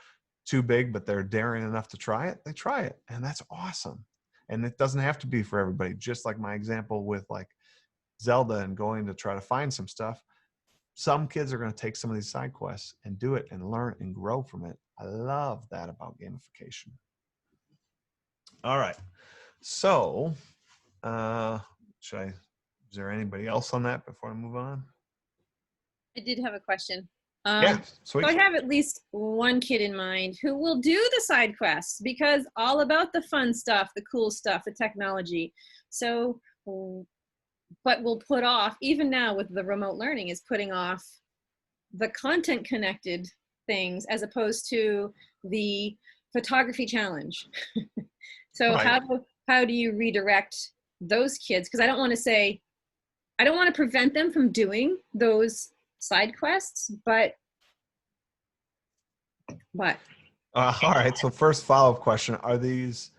too big, but they're daring enough to try it, they try it. And that's awesome. And it doesn't have to be for everybody. Just like my example with like Zelda and going to try to find some stuff. Some kids are going to take some of these side quests and do it and learn and grow from it. I love that about gamification. All right. So, is there anybody else on that before I move on? I did have a question. Yeah, sweet. So I have at least one kid in mind who will do the side quests because all about the fun stuff, the cool stuff, the technology. So, but we'll put off, even now with the remote learning, is putting off the content connected things as opposed to the photography challenge. So Right. how do you redirect those kids? Because I don't want to prevent them from doing those side quests, but all right. So first follow-up question: are these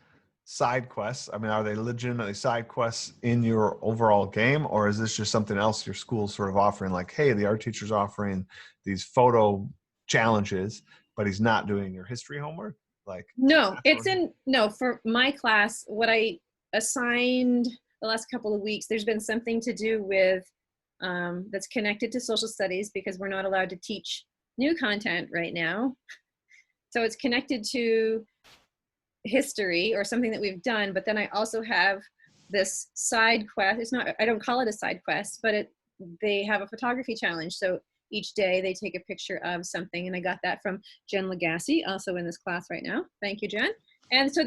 side quests? I mean, are they legitimately side quests in your overall game, or is this just something else your school's sort of offering? Like, hey, the art teacher's offering these photo challenges, but he's not doing your history homework. Like, No, that's it's what, in, no, for my class, what I assigned the last couple of weeks, there's been something to do with, that's connected to social studies because we're not allowed to teach new content right now. So it's connected to history or something that we've done, but then I also have this side quest. It's not, I don't call it a side quest, but they have a photography challenge. So each day they take a picture of something, and I got that from Jen Legassi, also in this class right now. Thank you, Jen. And so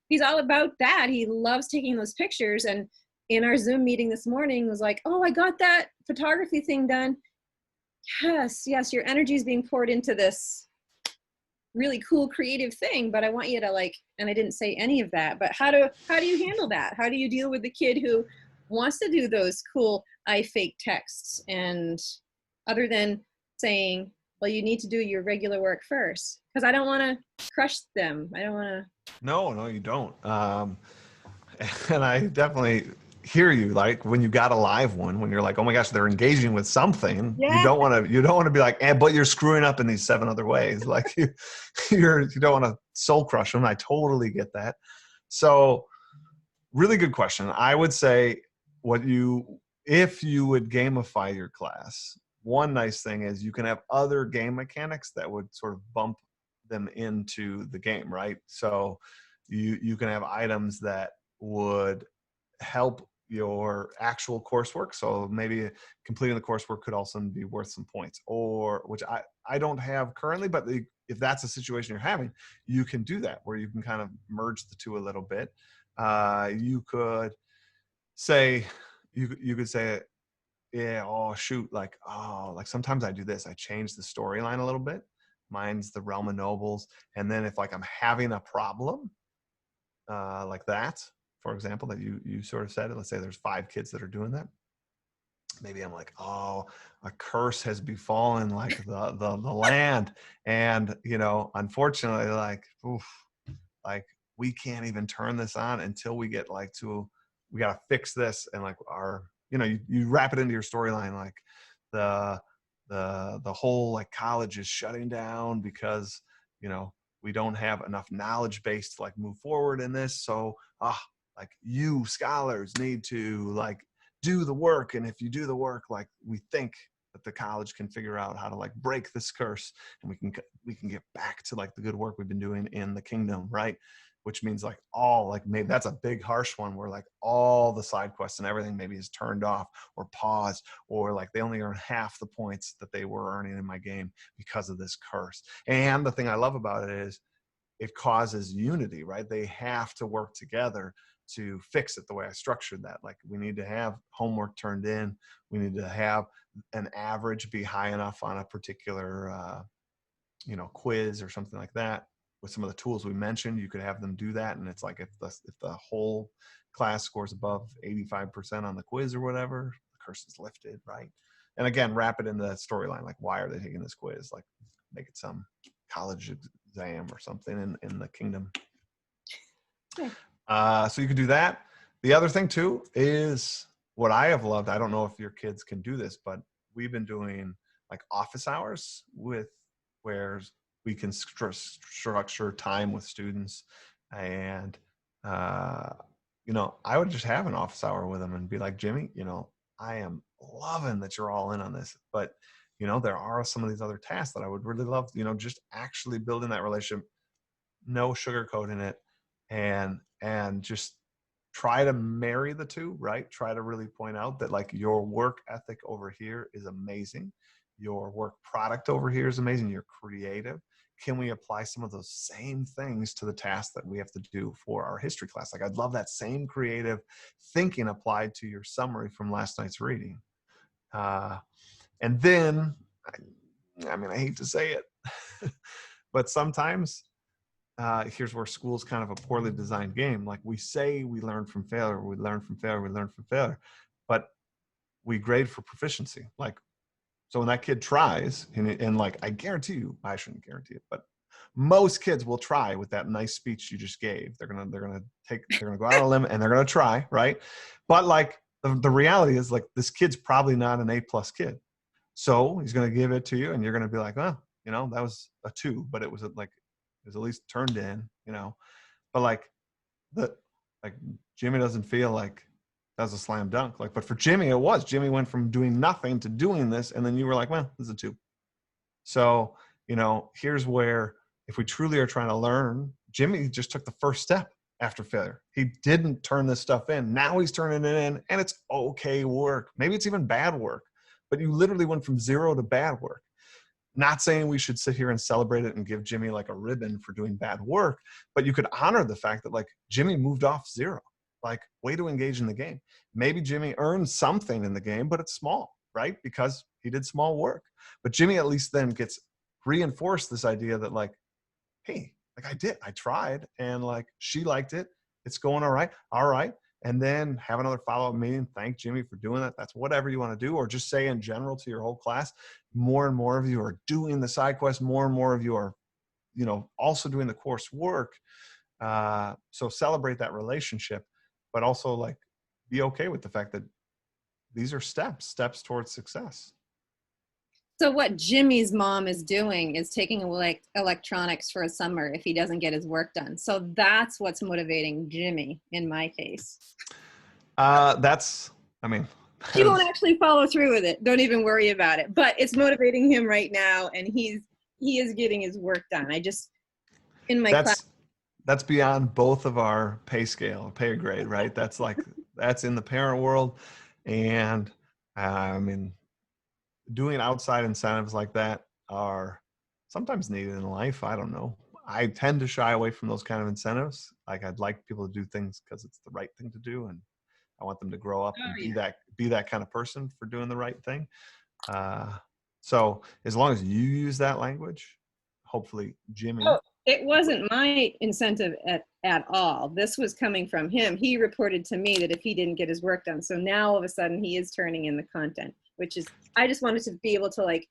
he's all about that. He loves taking those pictures, and in our Zoom meeting this morning was like, oh, I got that photography thing done. Yes, your energy is being poured into this really cool creative thing, but I want you to like, and I didn't say any of that, but how do you handle that? How do you deal with the kid who wants to do those cool I fake texts, and other than saying, well, you need to do your regular work first, because I don't want to crush them. I don't want to. no, you don't. And I definitely hear you. Like when you got a live one, when you're like, oh my gosh, they're engaging with something. You Yeah. don't want to be like, but you're screwing up in these 7 other ways. Like you don't want to soul crush them. I totally get that. So really good question. I would say if you would gamify your class, one nice thing is you can have other game mechanics that would sort of bump them into the game, right? So you can have items that would help your actual coursework. So maybe completing the coursework could also be worth some points, or which I don't have currently, but if that's a situation you're having, you can do that where you can kind of merge the two a little bit. You could say, you could say, yeah, oh shoot, like, oh, like sometimes I do this. I change the storyline a little bit. Mine's the Realm of Nobles. And then if like I'm having a problem, like that, for example, that you sort of said, let's say there's 5 kids that are doing that. Maybe I'm like, oh, a curse has befallen like the land. And, unfortunately, like, oof, like we can't even turn this on until we get like we got to fix this. And like you wrap it into your storyline, like the the whole like college is shutting down because we don't have enough knowledge base to like move forward in this. So like you scholars need to like do the work, and if you do the work, like we think that the college can figure out how to like break this curse, and we can get back to like the good work we've been doing in the kingdom, right? Which means like all like maybe that's a big harsh one where like all the side quests and everything maybe is turned off or paused, or like they only earn half the points that they were earning in my game because of this curse. And the thing I love about it is it causes unity, right? They have to work together to fix it the way I structured that. Like we need to have homework turned in. We need to have an average be high enough on a particular, quiz or something like that. With some of the tools we mentioned, you could have them do that. And it's like, if the whole class scores above 85% on the quiz or whatever, the curse is lifted, right? And again, wrap it in the storyline. Like, why are they taking this quiz? Like make it some college exam or something in the kingdom. Yeah. So you could do that. The other thing too is what I have loved. I don't know if your kids can do this, but we've been doing like office hours where we can structure time with students. And, I would just have an office hour with them and be like, Jimmy, I am loving that you're all in on this, but there are some of these other tasks that I would really love, just actually building that relationship, no sugarcoating it, and just try to marry the two, right? Try to really point out that like your work ethic over here is amazing. Your work product over here is amazing. You're creative. Can we apply some of those same things to the tasks that we have to do for our history class? Like I'd love that same creative thinking applied to your summary from last night's reading. And then, I mean, I hate to say it, but sometimes here's where school's kind of a poorly designed game. Like we say we learn from failure, we learn from failure, we learn from failure, but we grade for proficiency. Like, so when that kid tries, and like I guarantee you, I shouldn't guarantee it, but most kids will try with that nice speech you just gave. They're gonna go out on a limb and they're gonna try, right? But like the reality is, like, this kid's probably not an A+ kid. So he's gonna give it to you and you're gonna be like, oh, that was a 2, but it was like, it was at least turned in, But like like Jimmy doesn't feel like that was a slam dunk. Like, but for Jimmy, it was. Jimmy went from doing nothing to doing this, and then you were like, well, this is a 2. So, here's where, if we truly are trying to learn, Jimmy just took the first step after failure. He didn't turn this stuff in. Now he's turning it in, and it's okay work. Maybe it's even bad work, but you literally went from 0 to bad work. Not saying we should sit here and celebrate it and give Jimmy like a ribbon for doing bad work, but you could honor the fact that, like, Jimmy moved off 0, like, way to engage in the game. Maybe Jimmy earned something in the game, but it's small, right? Because he did small work. But Jimmy at least then gets reinforced this idea that, like, hey, like, I tried, and like, she liked it. It's going all right. All right. And then have another follow-up meeting. Thank Jimmy for doing that. That's whatever you want to do. Or just say in general to your whole class, more and more of you are doing the side quest. More and more of you are, also doing the course work. So celebrate that relationship, but also, like, be okay with the fact that these are steps towards success. So what Jimmy's mom is doing is taking away electronics for a summer if he doesn't get his work done. So that's what's motivating Jimmy in my case. She won't actually follow through with it. Don't even worry about it. But it's motivating him right now, and he is getting his work done. I just, in my class. That's beyond both of our pay grade, right? That's in the parent world. And doing outside incentives like that are sometimes needed in life. I don't know. I tend to shy away from those kind of incentives. Like, I'd like people to do things because it's the right thing to do, and I want them to grow up and be that kind of person for doing the right thing. So as long as you use that language, hopefully Jimmy. Oh, it wasn't my incentive at all. This was coming from him. He reported to me that if he didn't get his work done, so now all of a sudden he is turning in the content, which is, I just wanted to be able to, like,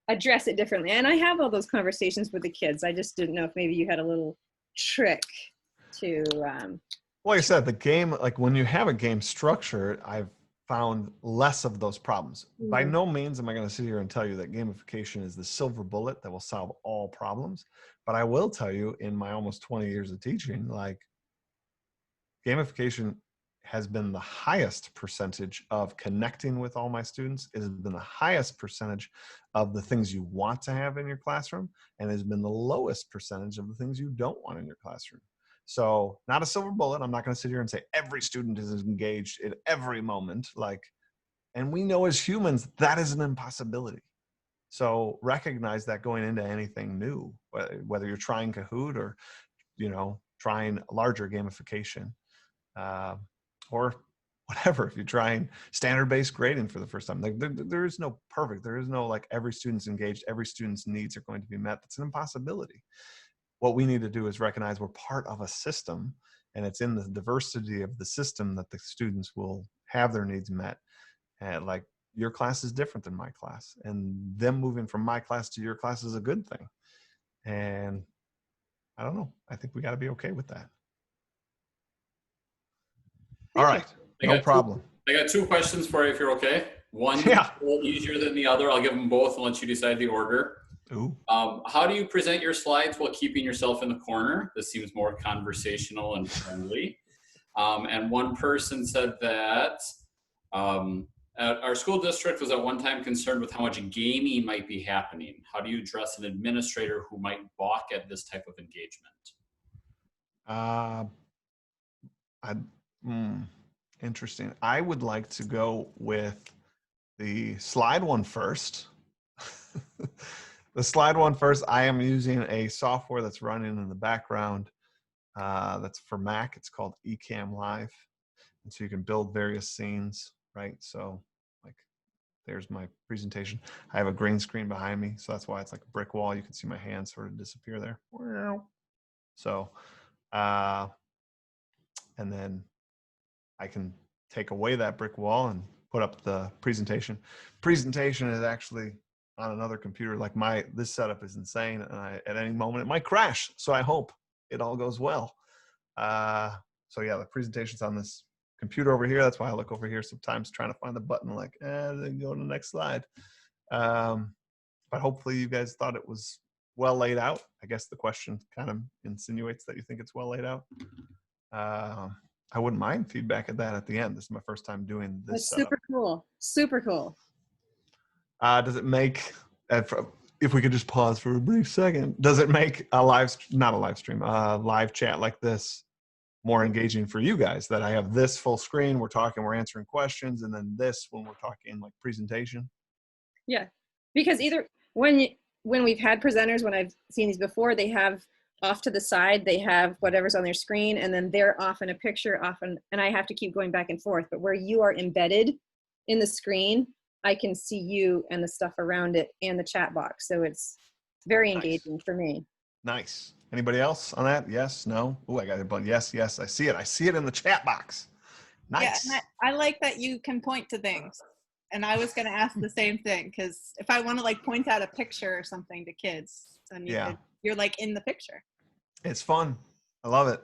address it differently. And I have all those conversations with the kids. I just didn't know if maybe you had a little trick to. Like I said, the game, like, when you have a game structure, I've found less of those problems. Mm-hmm. By no means am I going to sit here and tell you that gamification is the silver bullet that will solve all problems. But I will tell you, in my almost 20 years of teaching, like, gamification has been the highest percentage of connecting with all my students. It has been the highest percentage of the things you want to have in your classroom, and it has been the lowest percentage of the things you don't want in your classroom. So, not a silver bullet. I'm not going to sit here and say every student is engaged in every moment. Like, and we know as humans that is an impossibility. So recognize that going into anything new, whether you're trying Kahoot or, trying larger gamification, or whatever. If you're trying standard-based grading for the first time, like, there is no perfect. There is no, like, every student's engaged, every student's needs are going to be met. That's an impossibility. What we need to do is recognize we're part of a system, and it's in the diversity of the system that the students will have their needs met. And, like, your class is different than my class, and them moving from my class to your class is a good thing. And I don't know. I think we got to be okay with that. All right. No problem. I got 2 questions for you if you're okay. One, yeah, a little easier than the other. I'll give them both and let you decide the order. Ooh. How do you present your slides while keeping yourself in the corner? This seems more conversational and friendly. And one person said that our school district was at one time concerned with how much gaming might be happening. How do you address an administrator who might balk at this type of engagement? Interesting. I would like to go with the slide one first. The slide one first. I am using a software that's running in the background. That's for Mac. It's called Ecamm Live. And so you can build various scenes, right? So, like, there's my presentation. I have a green screen behind me, so that's why it's like a brick wall. You can see my hands sort of disappear there. So, and then I can take away that brick wall and put up the presentation. Presentation is actually on another computer. Like this setup is insane, and at any moment it might crash. So I hope it all goes well. So yeah, the presentation's on this computer over here. That's why I look over here sometimes trying to find the button, like, then go to the next slide. But hopefully you guys thought it was well laid out. I guess the question kind of insinuates that you think it's well laid out. I wouldn't mind feedback at that at the end. This is my first time doing this That's setup. super cool. Super cool. Does it make, if we could just pause for a brief second, does it make a live chat like this more engaging for you guys, that I have this full screen, we're talking, we're answering questions, and then this when we're talking like presentation? Yeah, because either when we've had presenters, when I've seen these before, they have off to the side, they have whatever's on their screen, and then they're off in a picture, and I have to keep going back and forth. But where you are embedded in the screen, I can see you and the stuff around it and the chat box. So it's very engaging for me. Nice. Anybody else on that? Yes, no? Oh, I got it, but yes, I see it. I see it in the chat box. Nice. Yeah, and I like that you can point to things. And I was going to ask the same thing, because if I want to like point out a picture or something to kids, then you're like in the picture. It's fun. I love it.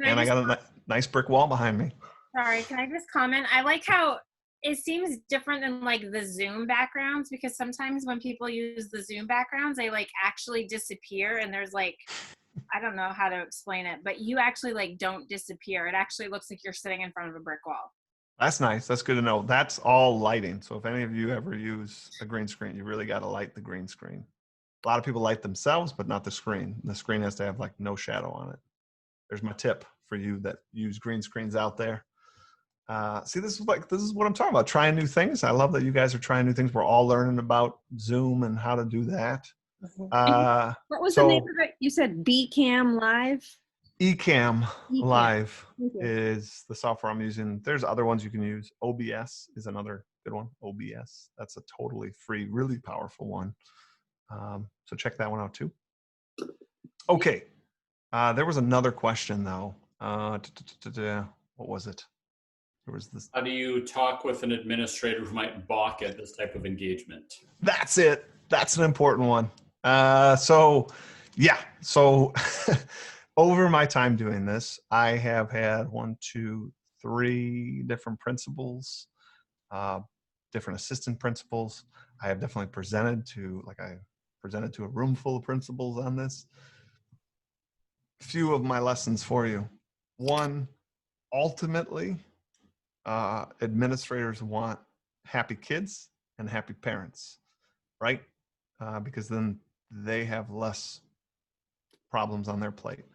And I got a nice brick wall behind me. Sorry, can I just comment? I like how it seems different than like the Zoom backgrounds, because sometimes when people use the Zoom backgrounds, they like actually disappear, and there's like, I don't know how to explain it, but you actually like don't disappear. It actually looks like you're sitting in front of a brick wall. That's nice. That's good to know. That's all lighting. So if any of you ever use a green screen, you really got to light the green screen. A lot of people light themselves, but not the screen. The screen has to have like no shadow on it. There's my tip for you that use green screens out there. See, this is what I'm talking about. Trying new things. I love that you guys are trying new things. We're all learning about Zoom and how to do that. What was the name of it? You said Bcam Live? Ecamm Live is the software I'm using. There's other ones you can use. OBS is another good one. OBS. That's a totally free, really powerful one. So check that one out too. Okay. There was another question though. What was it? There was this. How do you talk with an administrator who might balk at this type of engagement? That's it. That's an important one. So over my time doing this, I have had 3 different principals, different assistant principals. I have definitely presented to a room full of principals on this. Few of my lessons for you. One, ultimately, administrators want happy kids and happy parents, right? Because then they have less problems on their plate.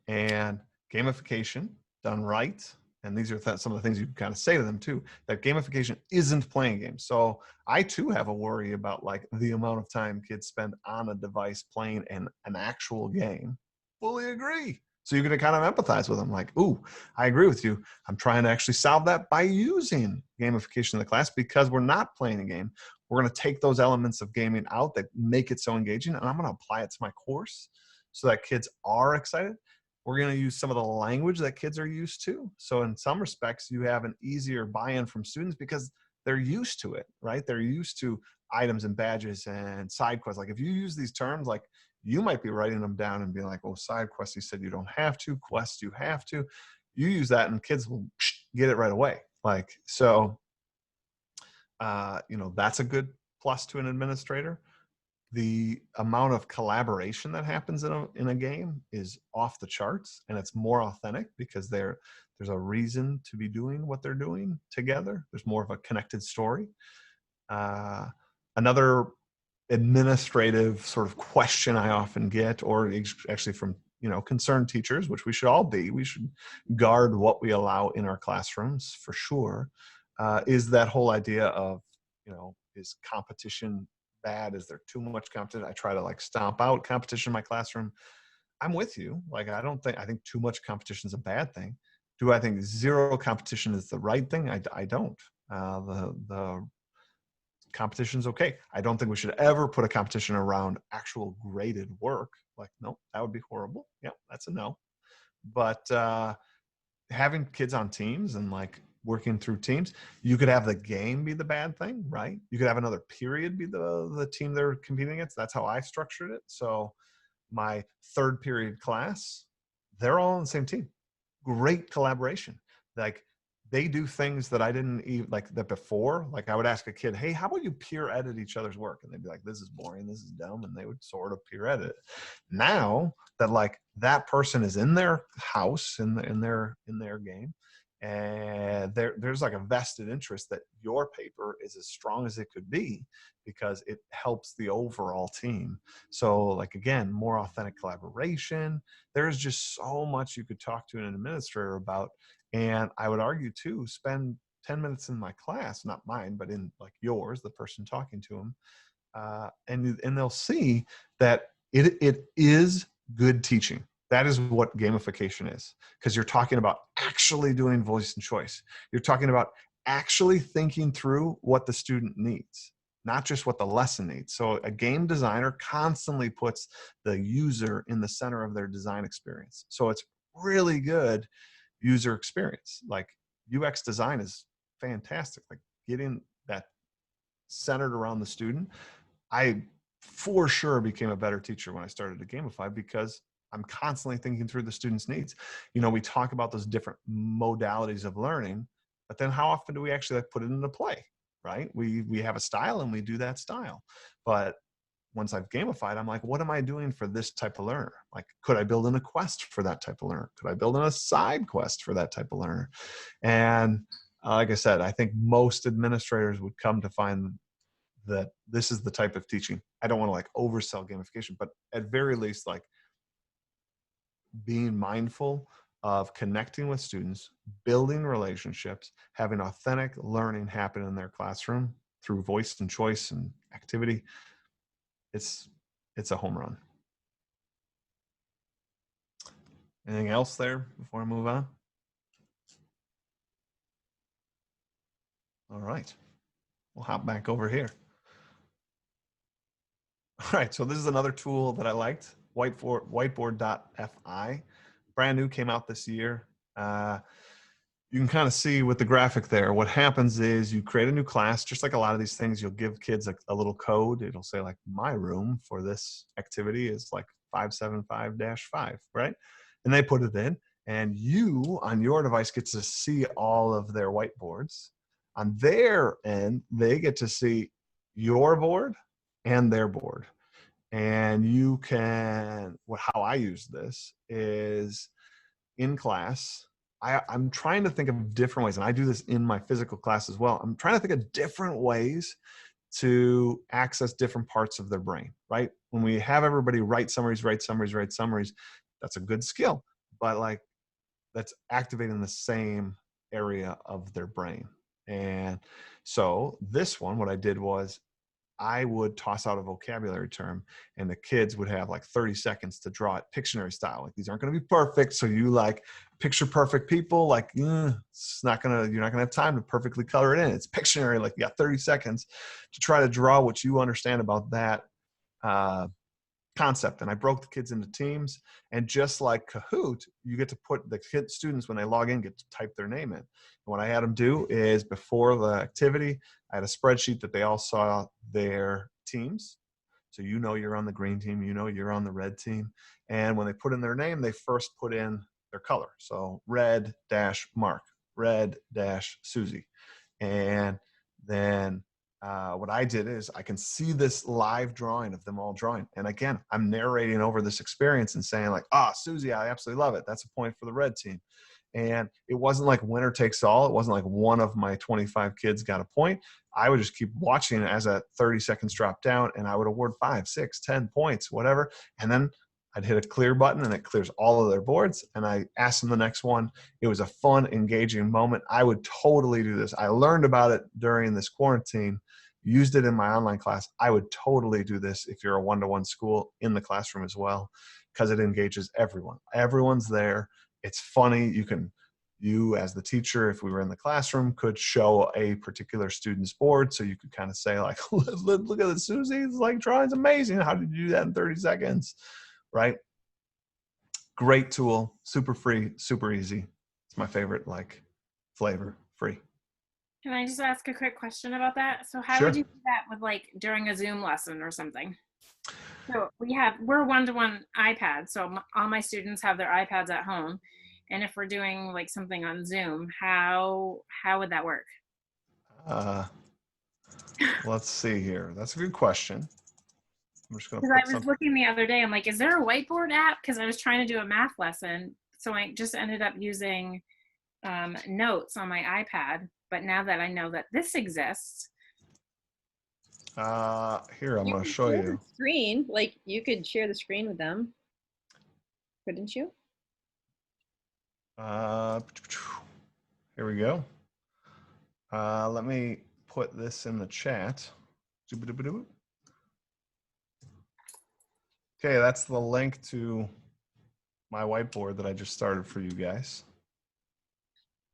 And gamification done right, and these are some of the things you kind of say to them too, that gamification isn't playing games. So I too have a worry about like the amount of time kids spend on a device playing an actual game. Fully agree. So you're going to kind of empathize with them, like, ooh, I agree with you. I'm trying to actually solve that by using gamification in the class, because we're not playing a game. We're going to take those elements of gaming out that make it so engaging, and I'm going to apply it to my course so that kids are excited. We're going to use some of the language that kids are used to. So in some respects, you have an easier buy-in from students because they're used to it, right? They're used to items and badges and side quests. Like if you use these terms, like you might be writing them down and being like, oh, side quests, you said you don't have to, quests, you have to. You use that and kids will get it right away. Like, so, that's a good plus to an administrator. The amount of collaboration that happens in a game is off the charts, and it's more authentic because there's a reason to be doing what they're doing together. There's more of a connected story. Another administrative sort of question I often get, or actually from concerned teachers, which we should all be, we should guard what we allow in our classrooms for sure, is that whole idea of, is competition bad? Is there too much competition? I try to like stomp out competition in my classroom. I'm with you. Like, I think too much competition is a bad thing. Do I think zero competition is the right thing? I don't. The competition's okay. I don't think we should ever put a competition around actual graded work. Like, no, that would be horrible. Yeah, that's a no. But having kids on teams and like working through teams. You could have the game be the bad thing, right? You could have another period be the team they're competing against. That's how I structured it. So my third period class, they're all on the same team. Great collaboration. Like they do things that I didn't even like that before. Like I would ask a kid, hey, how about you peer edit each other's work? And they'd be like, this is boring, this is dumb. And they would sort of peer edit it. Now that like that person is in their house, in their game, and there's like a vested interest that your paper is as strong as it could be because it helps the overall team. So like, again, more authentic collaboration. There's just so much you could talk to an administrator about. And I would argue too, spend 10 minutes in my class, not mine, but in like yours, the person talking to them. And they'll see that it is good teaching. That is what gamification is, because you're talking about actually doing voice and choice. You're talking about actually thinking through what the student needs, not just what the lesson needs. So a game designer constantly puts the user in the center of their design experience. So it's really good user experience. Like UX design is fantastic. Like getting that centered around the student. I for sure became a better teacher when I started to gamify because I'm constantly thinking through the student's needs. You know, we talk about those different modalities of learning, but then how often do we actually like put it into play, right? We have a style and we do that style. But once I've gamified, I'm like, what am I doing for this type of learner? Like, could I build in a quest for that type of learner? Could I build in a side quest for that type of learner? And like I said, I think most administrators would come to find that this is the type of teaching. I don't want to like oversell gamification, but at very least, like being mindful of connecting with students, building relationships, having authentic learning happen in their classroom through voice and choice and activity. It's a home run. Anything else there before I move on? All right, we'll hop back over here. All right, so this is another tool that I liked, whiteboard.fi. Brand new, came out this year. You can kind of see with the graphic there, what happens is you create a new class, just like a lot of these things, you'll give kids a little code. It'll say like, my room for this activity is like 575-5, right? And they put it in, and you on your device get to see all of their whiteboards. On their end, they get to see your board and their board. And you can, how I use this is in class, I'm trying to think of different ways, and I do this in my physical class as well. I'm trying to think of different ways to access different parts of their brain, right? When we have everybody write summaries, that's a good skill, but like that's activating the same area of their brain. And so this one, what I did was I would toss out a vocabulary term and the kids would have like 30 seconds to draw it Pictionary style. Like these aren't going to be perfect. So you like picture perfect people, like it's not going to, you're not going to have time to perfectly color it in. It's Pictionary. Like you got 30 seconds to try to draw what you understand about that concept. And I broke the kids into teams, and just like Kahoot, you get to put the students, when they log in, get to type their name in. And what I had them do is before the activity, I had a spreadsheet that they all saw their teams. So you know you're on the green team, you know you're on the red team. And when they put in their name, they first put in their color. So red-Mark, red-Susie. And then what I did is I can see this live drawing of them all drawing. And again, I'm narrating over this experience and saying like, Susie, I absolutely love it. That's a point for the red team. And it wasn't like winner takes all. It wasn't like one of my 25 kids got a point. I would just keep watching it as that 30 seconds dropped down, and I would award 5, 6, 10 points, whatever. And then I'd hit a clear button and it clears all of their boards. And I asked them the next one. It was a fun, engaging moment. I would totally do this. I learned about it during this quarantine, used it in my online class. I would totally do this if you're a one-to-one school in the classroom as well, because it engages everyone. Everyone's there. It's funny. You as the teacher, if we were in the classroom, could show a particular student's board. So you could kind of say like, look at this, Susie's like drawing's amazing. How did you do that in 30 seconds? Right? Great tool, super free, super easy. It's my favorite like flavor free. Can I just ask a quick question about that? So how Sure. would you do that with like during a Zoom lesson or something? So we're one-to-one iPads. So all my students have their iPads at home. And if we're doing like something on Zoom, how would that work? Let's see here. That's a good question. I'm just going to Because put I was something. looking the other day, I'm like, is there a whiteboard app? Because I was trying to do a math lesson. So I just ended up using notes on my iPad. But now that I know that this exists. Here, I'm You going to could show share you. the screen, like you could share the screen with them, couldn't you? Here we go. Let me put this in the chat. Okay, that's the link to my whiteboard that I just started for you guys.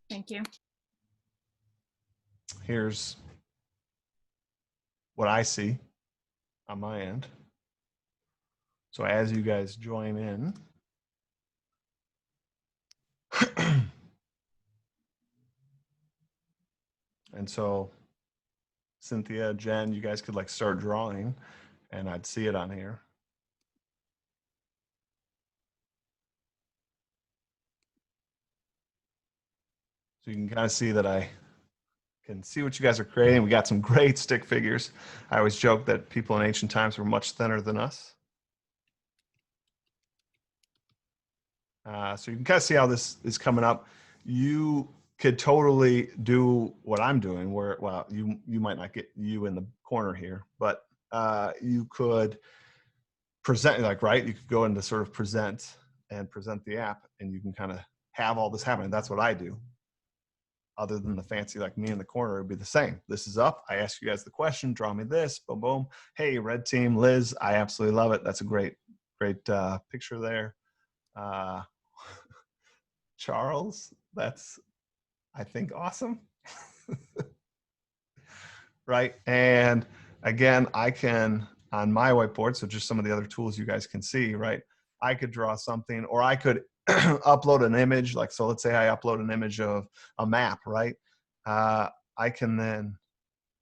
Thank you. Here's what I see on my end. So as you guys join in, and so Cynthia, Jen, you guys could like start drawing and I'd see it on here. So you can kind of see that I can see what you guys are creating. We got some great stick figures. I always joke that people in ancient times were much thinner than us. So you can kind of see how this is coming up. You could totally do what I'm doing where, well, you might not get you in the corner here, but you could present, like, right? You could go into sort of present and present the app and you can kind of have all this happening. That's what I do. Other than the fancy, like me in the corner, it'd be the same. This is up. I ask you guys the question, draw me this, boom, boom. Hey, red team, Liz, I absolutely love it. That's a great picture there. Charles, that's, I think, awesome. Right. And again, I can, on my whiteboard, so just some of the other tools you guys can see, right? I could draw something, or I could upload an image. Like, so let's say I upload an image of a map, right? I can then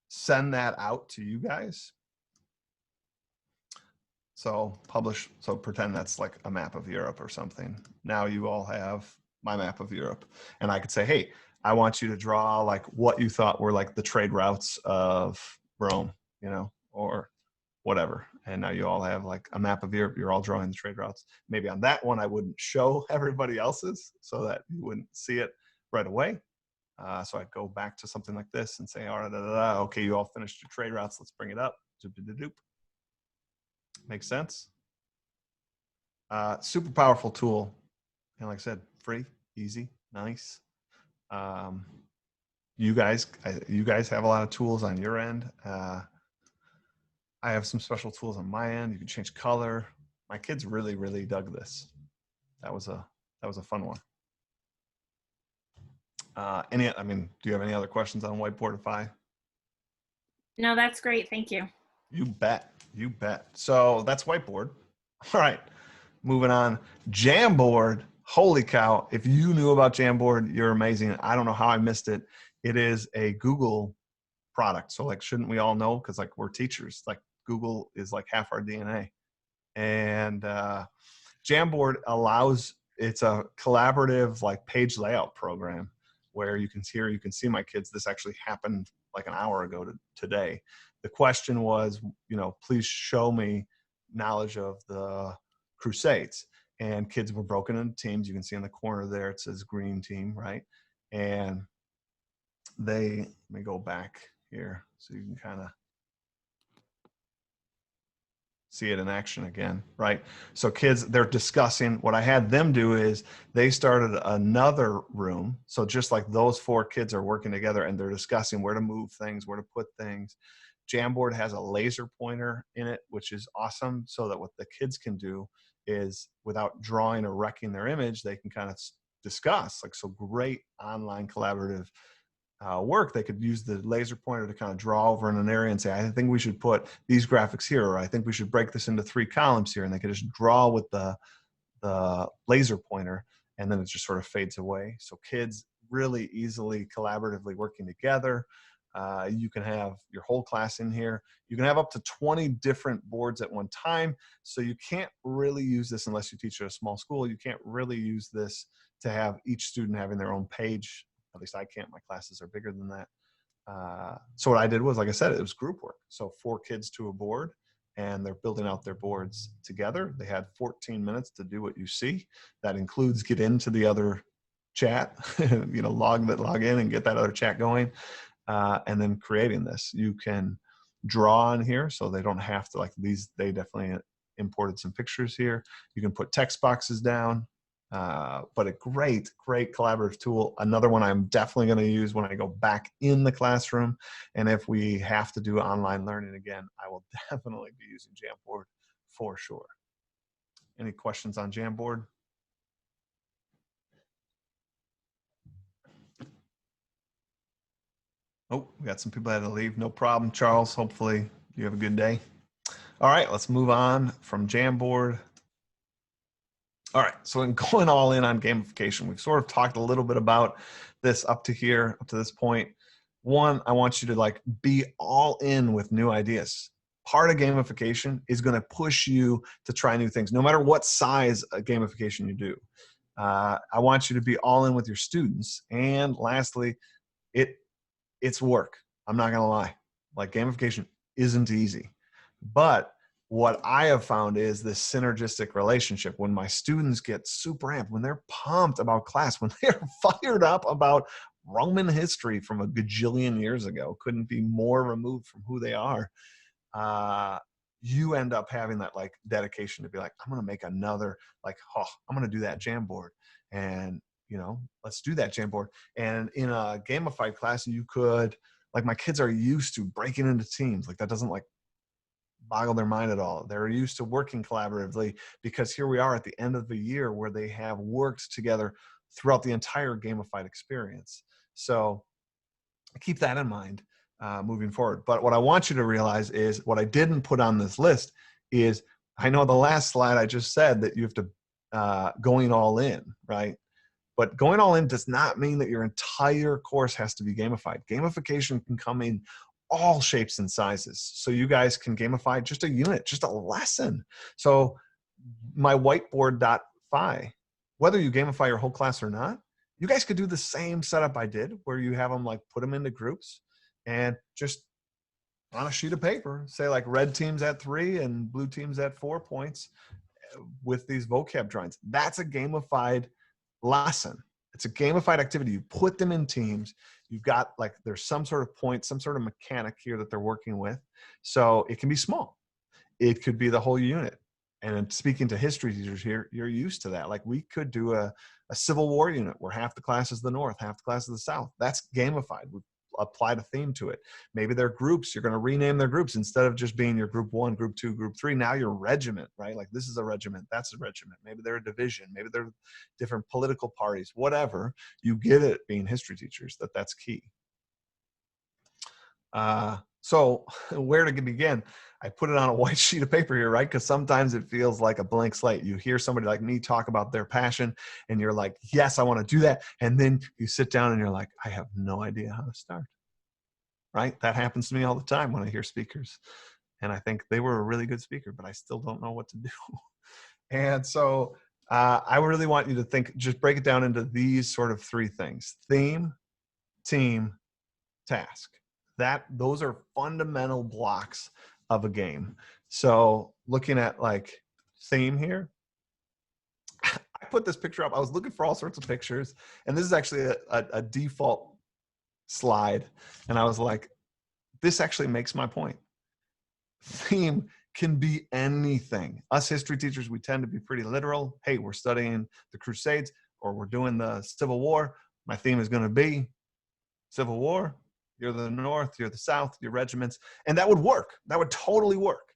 send that out to you guys. So publish, so pretend that's like a map of Europe or something. Now you all have my map of Europe. And I could say, hey, I want you to draw like what you thought were like the trade routes of Rome, you know, or whatever. And now you all have like a map of Europe. You're all drawing the trade routes. Maybe on that one, I wouldn't show everybody else's so that you wouldn't see it right away. So I'd go back to something like this and say, all right, okay, you all finished your trade routes. Let's bring it up. Doop-a-doop. Makes sense. Super powerful tool. And like I said, free, easy, nice. You guys have a lot of tools on your end. I have some special tools on my end. You can change color. My kids really, really dug this. That was a fun one. Do you have any other questions on Whiteboardify? No, that's great. Thank you. You bet. You bet. So that's Whiteboard. All right. Moving on. Jamboard. Holy cow. If you knew about Jamboard, you're amazing. I don't know how I missed it. It is a Google product. So like, shouldn't we all know? Because like we're teachers, like Google is like half our DNA. And Jamboard allows, it's a collaborative like page layout program where you can see my kids. This actually happened like an hour ago today. The question was, please show me knowledge of the Crusades. And kids were broken into teams. You can see in the corner there, it says green team, right? And let me go back here so you can kind of see it in action again, right? So kids, they're discussing. What I had them do is they started another room. So just like those 4 kids are working together and they're discussing where to move things, where to put things. Jamboard has a laser pointer in it, which is awesome, so that what the kids can do is, without drawing or wrecking their image, they can kind of discuss. Like, so great online collaborative work. They could use the laser pointer to kind of draw over in an area and say, I think we should put these graphics here, or I think we should break this into 3 columns here. And they could just draw with the laser pointer, and then it just sort of fades away. So kids really easily collaboratively working together. You can have your whole class in here. You can have up to 20 different boards at one time. So you can't really use this unless you teach at a small school. You can't really use this to have each student having their own page. At least I can't. My classes are bigger than that. So what I did was, like I said, it was group work. So 4 kids to a board, and they're building out their boards together. They had 14 minutes to do what you see. That includes get into the other chat, log in and get that other chat going. And then creating this. You can draw on here, so they don't have to, like these, they definitely imported some pictures here. You can put text boxes down, but a great collaborative tool. Another one I'm definitely going to use when I go back in the classroom. And if we have to do online learning again, I will definitely be using Jamboard for sure. Any questions on Jamboard? Oh, we got some people that had to leave. No problem, Charles. Hopefully you have a good day. All right, let's move on from Jamboard. All right, so in going all in on gamification, we've sort of talked a little bit about this up to here, up to this point. One, I want you to like be all in with new ideas. Part of gamification is going to push you to try new things, no matter what size of gamification you do. I want you to be all in with your students. And lastly, it's work. I'm not going to lie. Like, gamification isn't easy. But what I have found is this synergistic relationship. When my students get super amped, when they're pumped about class, when they're fired up about Roman history from a gajillion years ago, couldn't be more removed from who they are, you end up having that like dedication to be like, I'm going to make another, like, oh, I'm going to do that Jamboard. And let's do that Jamboard. And in a gamified class, you could, like, my kids are used to breaking into teams. Like, that doesn't like boggle their mind at all. They're used to working collaboratively, because here we are at the end of the year where they have worked together throughout the entire gamified experience. So keep that in mind moving forward. But what I want you to realize is, what I didn't put on this list is, I know the last slide I just said that you have to going all in, right? But going all in does not mean that your entire course has to be gamified. Gamification can come in all shapes and sizes. So you guys can gamify just a unit, just a lesson. So my whiteboard.fi, whether you gamify your whole class or not, you guys could do the same setup I did, where you have them like put them into groups and just on a sheet of paper, say like red teams at 3 and blue teams at 4 points with these vocab drawings. That's a gamified lesson. It's a gamified activity. You put them in teams. You've got like, there's some sort of point, some sort of mechanic here that they're working with. So it can be small. It could be the whole unit. And speaking to history teachers here, you're used to that. Like, we could do a Civil War unit where half the class is the North, half the class is the South. That's gamified. We've applied a theme to it. Maybe they're groups. You're going to rename their groups. Instead of just being your group 1, group 2, group 3, now you're regiment, right? Like, this is a regiment, that's a regiment. Maybe they're a division. Maybe they're different political parties, whatever. You get it, being history teachers, that's key. So where to begin? I put it on a white sheet of paper here, right? Because sometimes it feels like a blank slate. You hear somebody like me talk about their passion and you're like, yes, I want to do that. And then you sit down and you're like, I have no idea how to start, right? That happens to me all the time when I hear speakers. And I think they were a really good speaker, but I still don't know what to do. And so I really want you to think, just break it down into these sort of 3 things: theme, team, task. Those are fundamental blocks of a game. So looking at like theme here, I put this picture up. I was looking for all sorts of pictures, and this is actually a default slide. And I was like, this actually makes my point. Theme can be anything. Us history teachers, we tend to be pretty literal. Hey, we're studying the Crusades, or we're doing the Civil War. My theme is going to be Civil War. You're the North, you're the South, your regiments. And that would work. That would totally work.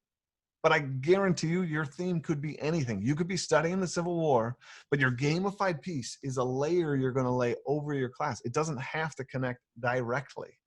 But I guarantee you, your theme could be anything. You could be studying the Civil War, but your gamified piece is a layer you're going to lay over your class. It doesn't have to connect directly.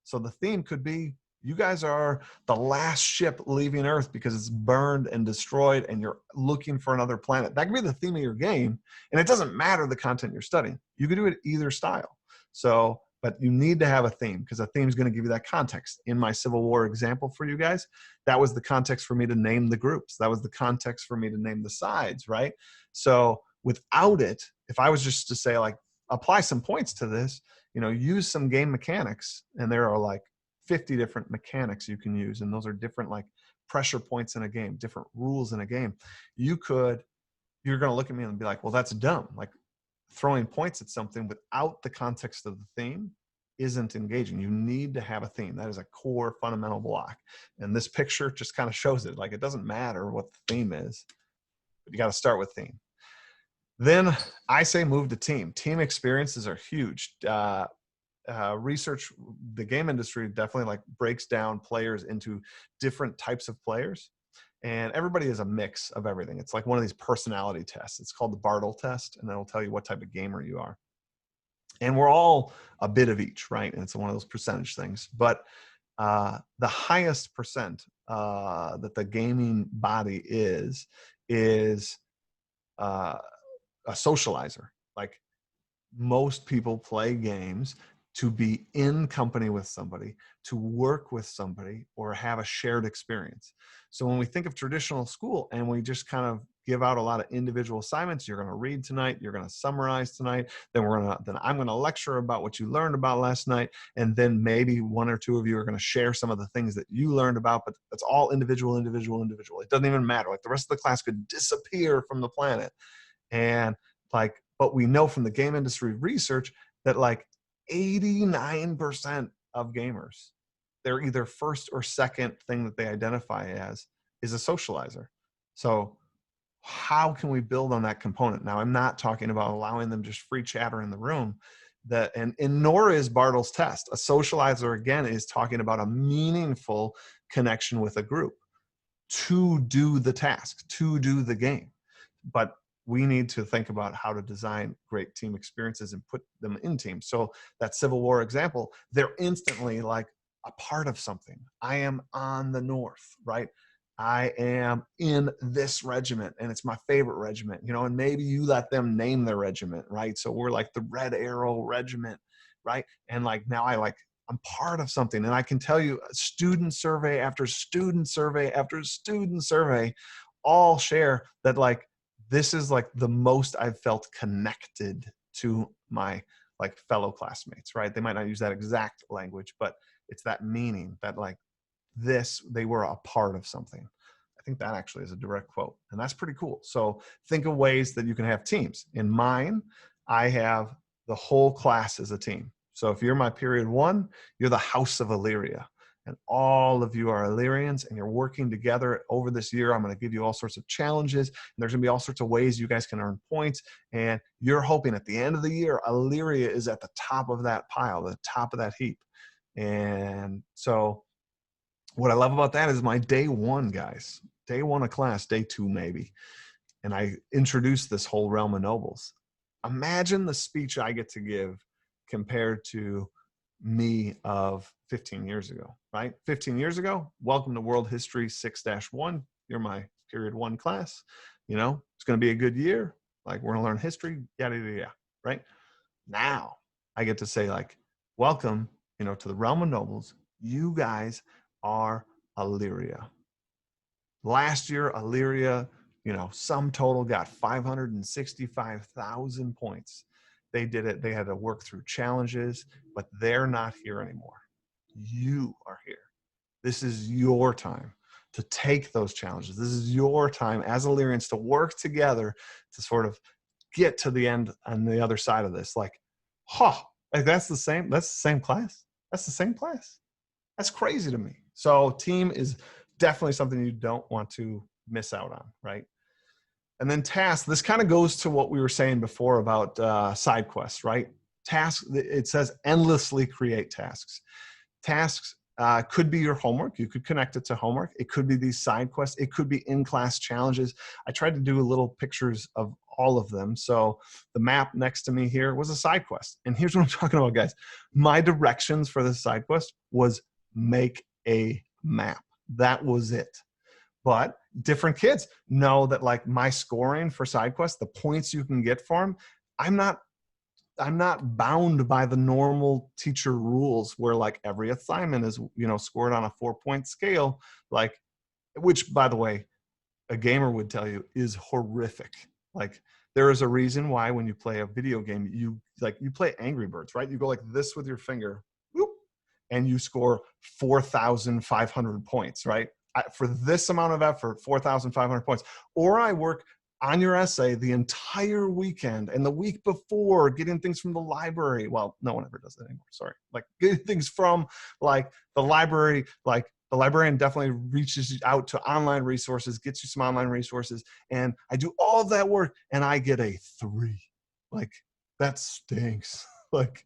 So the theme could be, you guys are the last ship leaving Earth because it's burned and destroyed and you're looking for another planet. That could be the theme of your game. And it doesn't matter the content you're studying. You could do it either style. So, but you need to have a theme, because a theme is going to give you that context. In my Civil War example for you guys, that was the context for me to name the groups. That was the context for me to name the sides, right? So without it, if I was just to say like, apply some points to this, you know, use some game mechanics, and there are like 50 different mechanics you can use. And those are different like pressure points in a game, different rules in a game. You're going to look at me and be like, well, that's dumb. Like, throwing points at something without the context of the theme isn't engaging. You need to have a theme. That is a core fundamental block. And this picture just kind of shows it. Like, it doesn't matter what the theme is, but you got to start with theme. Then I say move to team. Team experiences are huge. Research, the game industry definitely like breaks down players into different types of players. And everybody is a mix of everything. It's like one of these personality tests. It's called the Bartle test, and that'll tell you what type of gamer you are. And we're all a bit of each, right? And it's one of those percentage things. But the highest percent that the gaming body is a socializer. Like, most people play games to be in company with somebody, to work with somebody, or have a shared experience. So when we think of traditional school and we just kind of give out a lot of individual assignments, you're going to read tonight, you're going to summarize tonight, then I'm going to lecture about what you learned about last night, and then maybe one or two of you are going to share some of the things that you learned about, but that's all individual. It doesn't even matter. Like, the rest of the class could disappear from the planet. And like, but we know from the game industry research that like 89% of gamers, their either first or second thing that they identify as is a socializer. So how can we build on that component? Now, I'm not talking about allowing them just free chatter in the room, and nor is Bartle's test. A socializer, again, is talking about a meaningful connection with a group to do the task, to do the game. But we need to think about how to design great team experiences and put them in teams. So that Civil War example, they're instantly like a part of something. I am on the North, right? I am in this regiment, and it's my favorite regiment, you know, and maybe you let them name their regiment, right? So we're like the Red Arrow Regiment, right? And like, now I'm part of something, and I can tell you student survey after student survey after student survey all share that like, this is like the most I've felt connected to my like fellow classmates, right? They might not use that exact language, but it's that meaning that like they were a part of something. I think that actually is a direct quote, and that's pretty cool. So think of ways that you can have teams. In mine, I have the whole class as a team. So if you're my period 1, you're the House of Illyria. And all of you are Illyrians, and you're working together over this year. I'm going to give you all sorts of challenges, and there's going to be all sorts of ways you guys can earn points. And you're hoping at the end of the year, Illyria is at the top of that pile, the top of that heap. And so what I love about that is my day 1, guys, day 1 of class, day 2 maybe. And I introduced this whole realm of nobles. Imagine the speech I get to give compared to me of 15 years ago, right? 15 years ago, welcome to World History 6-1. You're my period 1 class. You know, it's going to be a good year. Like, we're going to learn history, yada, yada, yada, right? Now I get to say like, welcome, you know, to the realm of nobles. You guys are Illyria. Last year, Illyria, you know, sum total got 565,000 points. They did it. They had to work through challenges, but they're not here anymore. You are here. This is your time to take those challenges. This is your time as Illyrians to work together to sort of get to the end on the other side of this. Like, like that's the same class. That's the same class. That's crazy to me. So team is definitely something you don't want to miss out on, right? And then tasks, this kind of goes to what we were saying before about side quests, right? Tasks, it says endlessly create tasks. Tasks could be your homework. You could connect it to homework. It could be these side quests. It could be in-class challenges. I tried to do little pictures of all of them. So the map next to me here was a side quest. And here's what I'm talking about, guys. My directions for this side quest was make a map. That was it. But different kids know that like my scoring for side quests, the points you can get for them, I'm not I'm not bound by the normal teacher rules where like every assignment is, you know, scored on a 4-point scale, like, which by the way, a gamer would tell you is horrific. Like there is a reason why when you play a video game, you play Angry Birds, right? You go like this with your finger, whoop, and you score 4,500 points, right? For this amount of effort, 4,500 points. Or I work on your essay the entire weekend and the week before, getting things from the library. Well, no one ever does that anymore. Sorry. Like getting things from like the library, like the librarian definitely reaches out to online resources, gets you some online resources. And I do all of that work and I get a 3. Like that stinks. Like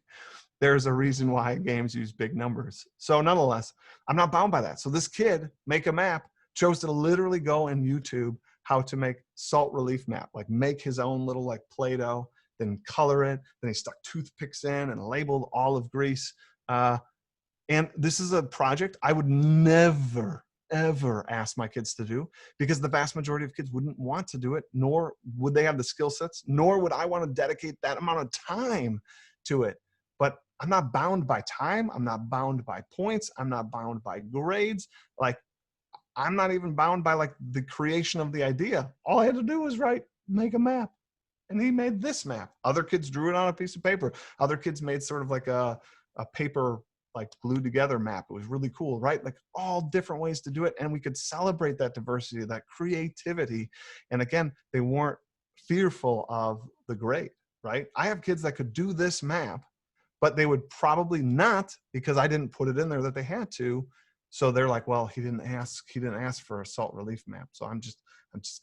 there's a reason why games use big numbers. So nonetheless, I'm not bound by that. So this kid, Make a Map, chose to literally go in YouTube how to make salt relief map, like make his own little like Play-Doh, then color it. Then he stuck toothpicks in and labeled olive grease. And this is a project I would never, ever ask my kids to do because the vast majority of kids wouldn't want to do it, nor would they have the skill sets, nor would I want to dedicate that amount of time to it. But I'm not bound by time. I'm not bound by points. I'm not bound by grades. Like, I'm not even bound by like the creation of the idea. All I had to do was make a map. And he made this map. Other kids drew it on a piece of paper. Other kids made sort of like a paper, like glued together map. It was really cool, right? Like all different ways to do it. And we could celebrate that diversity, that creativity. And again, they weren't fearful of the grade, right? I have kids that could do this map, but they would probably not because I didn't put it in there that they had to. So they're like, well, he didn't ask for a salt relief map. So I'm just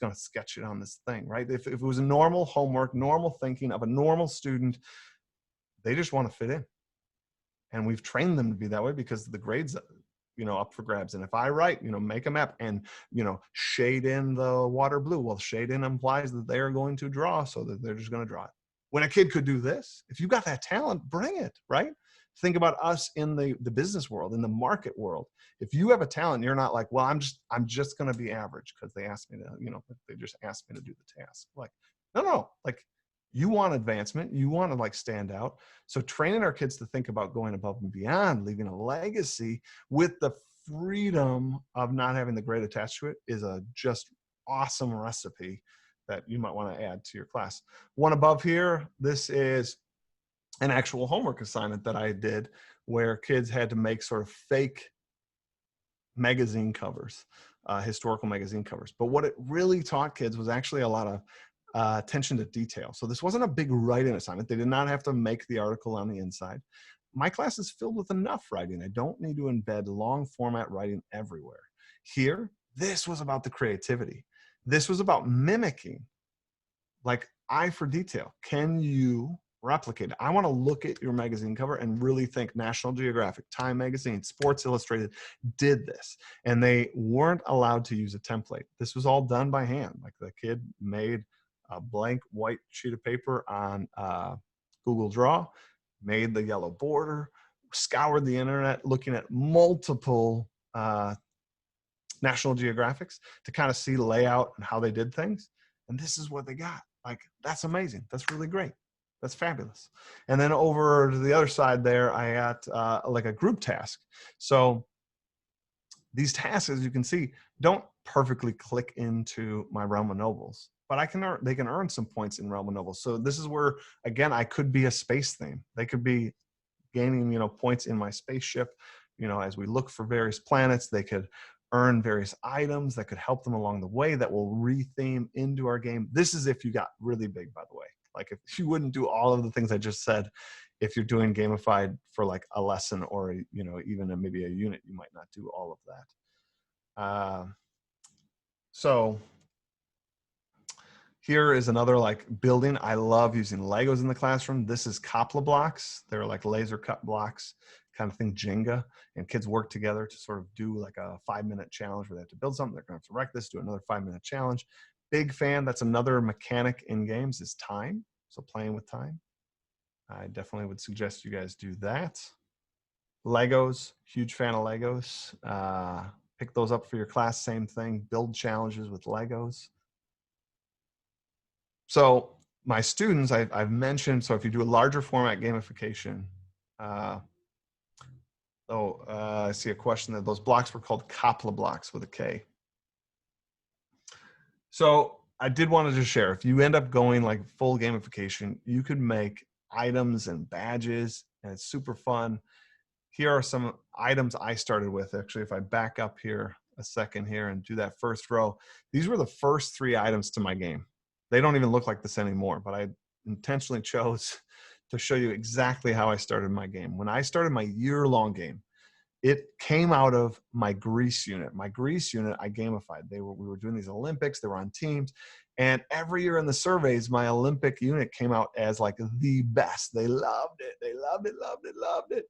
going to sketch it on this thing, right? If it was a normal homework, normal thinking of a normal student, they just want to fit in. And we've trained them to be that way because the grades, up for grabs. And if I write, make a map and, shade in the water blue, well, shade in implies that they're going to draw, so that they're just going to draw it. When a kid could do this, if you got that talent, bring it, right? Think about us in the business world, in the market world. If you have a talent, you're not like, well, I'm just going to be average because they asked me to, they just asked me to do the task. Like, no, like you want advancement, you want to like stand out. So training our kids to think about going above and beyond, leaving a legacy with the freedom of not having the grade attached to it is a just awesome recipe that you might want to add to your class. One above here, this is an actual homework assignment that I did where kids had to make sort of fake magazine covers, historical magazine covers. But what it really taught kids was actually a lot of attention to detail. So this wasn't a big writing assignment. They did not have to make the article on the inside. My class is filled with enough writing. I don't need to embed long format writing everywhere. Here, this was about the creativity. This was about mimicking, like eye for detail. Can you replicate it? I want to look at your magazine cover and really think National Geographic, Time Magazine, Sports Illustrated did this. And they weren't allowed to use a template. This was all done by hand. Like the kid made a blank white sheet of paper on Google Draw, made the yellow border, scoured the internet looking at multiple National Geographics to kind of see layout and how they did things. And this is what they got. Like, that's amazing. That's really great. That's fabulous. And then over to the other side there, I got like a group task. So these tasks, as you can see, don't perfectly click into my realm of nobles, but they can earn some points in realm of nobles. So this is where, again, I could be a space theme. They could be gaining, points in my spaceship, as we look for various planets. They could earn various items that could help them along the way that will re-theme into our game. This is if you got really big, by the way. Like if you wouldn't do all of the things I just said, if you're doing gamified for like a lesson or, even maybe a unit, you might not do all of that. So here is another like building. I love using Legos in the classroom. This is Kopla blocks. They're like laser cut blocks, kind of thing, Jenga, and kids work together to sort of do like a 5-minute challenge where they have to build something. They're going to have to wreck this, do another 5-minute challenge. Big fan. That's another mechanic in games is time. So playing with time. I definitely would suggest you guys do that. Legos, huge fan of Legos. Pick those up for your class, same thing. Build challenges with Legos. So my students, I've mentioned, so if you do a larger format gamification, I see a question that those blocks were called Kapla blocks with a K. So I did want to just share, if you end up going like full gamification, you could make items and badges, and it's super fun. Here are some items I started with. Actually, if I back up here a second here and do that first row, these were the first 3 items to my game. They don't even look like this anymore, but I intentionally chose to show you exactly how I started my game. When I started my year-long game, it came out of my Greece unit. My Greece unit, I gamified. We were doing these Olympics. They were on teams. And every year in the surveys, my Olympic unit came out as like the best. They loved it. They loved it, loved it, loved it.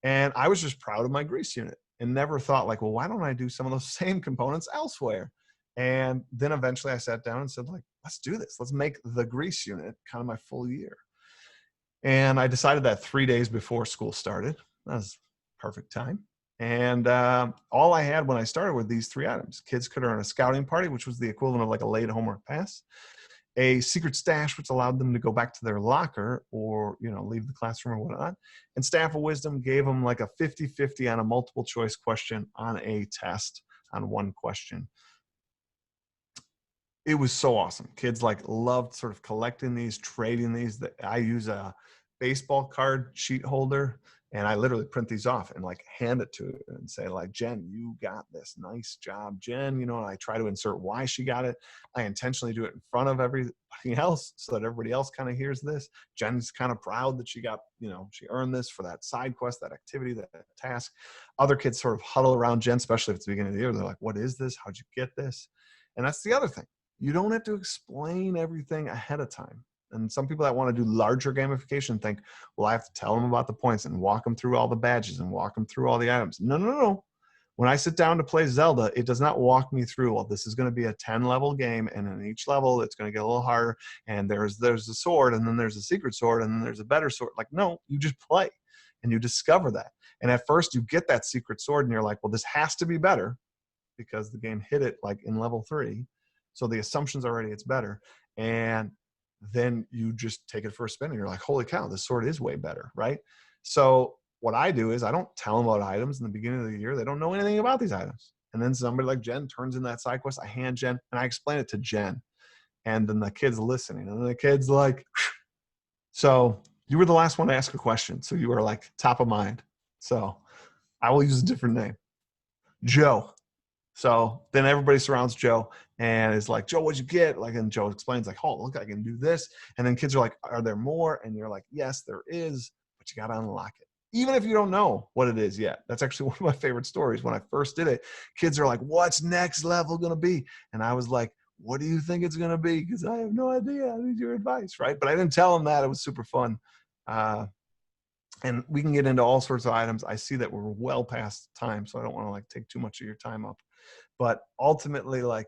And I was just proud of my Greece unit and never thought like, well, why don't I do some of those same components elsewhere? And then eventually I sat down and said like, let's do this. Let's make the Greece unit kind of my full year. And I decided that 3 days before school started. That was perfect time. And all I had when I started were these 3 items. Kids could earn a scouting party, which was the equivalent of like a late homework pass, a secret stash, which allowed them to go back to their locker or, leave the classroom or whatnot. And Staff of Wisdom gave them like a 50-50 on a multiple choice question on a test on one question. It was so awesome. Kids like loved sort of collecting these, trading these. I use a baseball card sheet holder, and I literally print these off and like hand it to her and say like, Jen, you got this. Nice job, Jen. And I try to insert why she got it. I intentionally do it in front of everybody else so that everybody else kind of hears this. Jen's kind of proud that she got, she earned this for that side quest, that activity, that task. Other kids sort of huddle around Jen, especially if it's the beginning of the year. They're like, what is this? How'd you get this? And that's the other thing. You don't have to explain everything ahead of time. And some people that want to do larger gamification think, well, I have to tell them about the points and walk them through all the badges and walk them through all the items. No. When I sit down to play Zelda, it does not walk me through, well, this is going to be a 10-level game, and in each level, it's going to get a little harder, and there's a sword, and then there's a secret sword, and then there's a better sword. Like, no, you just play, and you discover that. And at first, you get that secret sword, and you're like, well, this has to be better because the game hit it like in level 3. So the assumption's already it's better. And then you just take it for a spin and you're like, holy cow, this sword is way better, right? So what I do is I don't tell them about items in the beginning of the year. They don't know anything about these items. And then somebody like Jen turns in that side quest. I hand Jen and I explain it to Jen. And then the kid's listening. And the kid's like, phew. So you were the last one to ask a question. So you were like top of mind. So I will use a different name. Joe. So then everybody surrounds Joe and is like, Joe, what'd you get? Like, and Joe explains like, oh, look, I can do this. And then kids are like, are there more? And you're like, yes, there is, but you got to unlock it. Even if you don't know what it is yet. That's actually one of my favorite stories. When I first did it, kids are like, what's next level going to be? And I was like, what do you think it's going to be? Because I have no idea. I need your advice, right? But I didn't tell them that. It was super fun. And we can get into all sorts of items. I see that we're well past time, so I don't want to like take too much of your time up. But ultimately, like,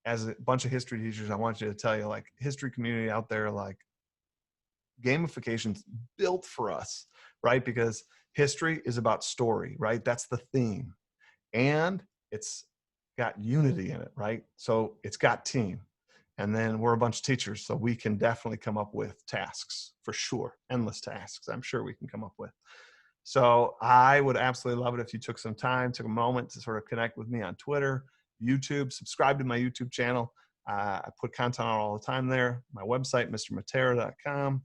as a bunch of history teachers, I want you to tell you, like, history community out there, like, gamification's built for us, right? Because history is about story, right? That's the theme. And it's got unity in it, right? So it's got team. And then we're a bunch of teachers, so we can definitely come up with tasks, for sure. Endless tasks, I'm sure we can come up with. So I would absolutely love it if you took some time, took a moment to sort of connect with me on Twitter, YouTube, subscribe to my YouTube channel. I put content on all the time there. My website, mrmatera.com.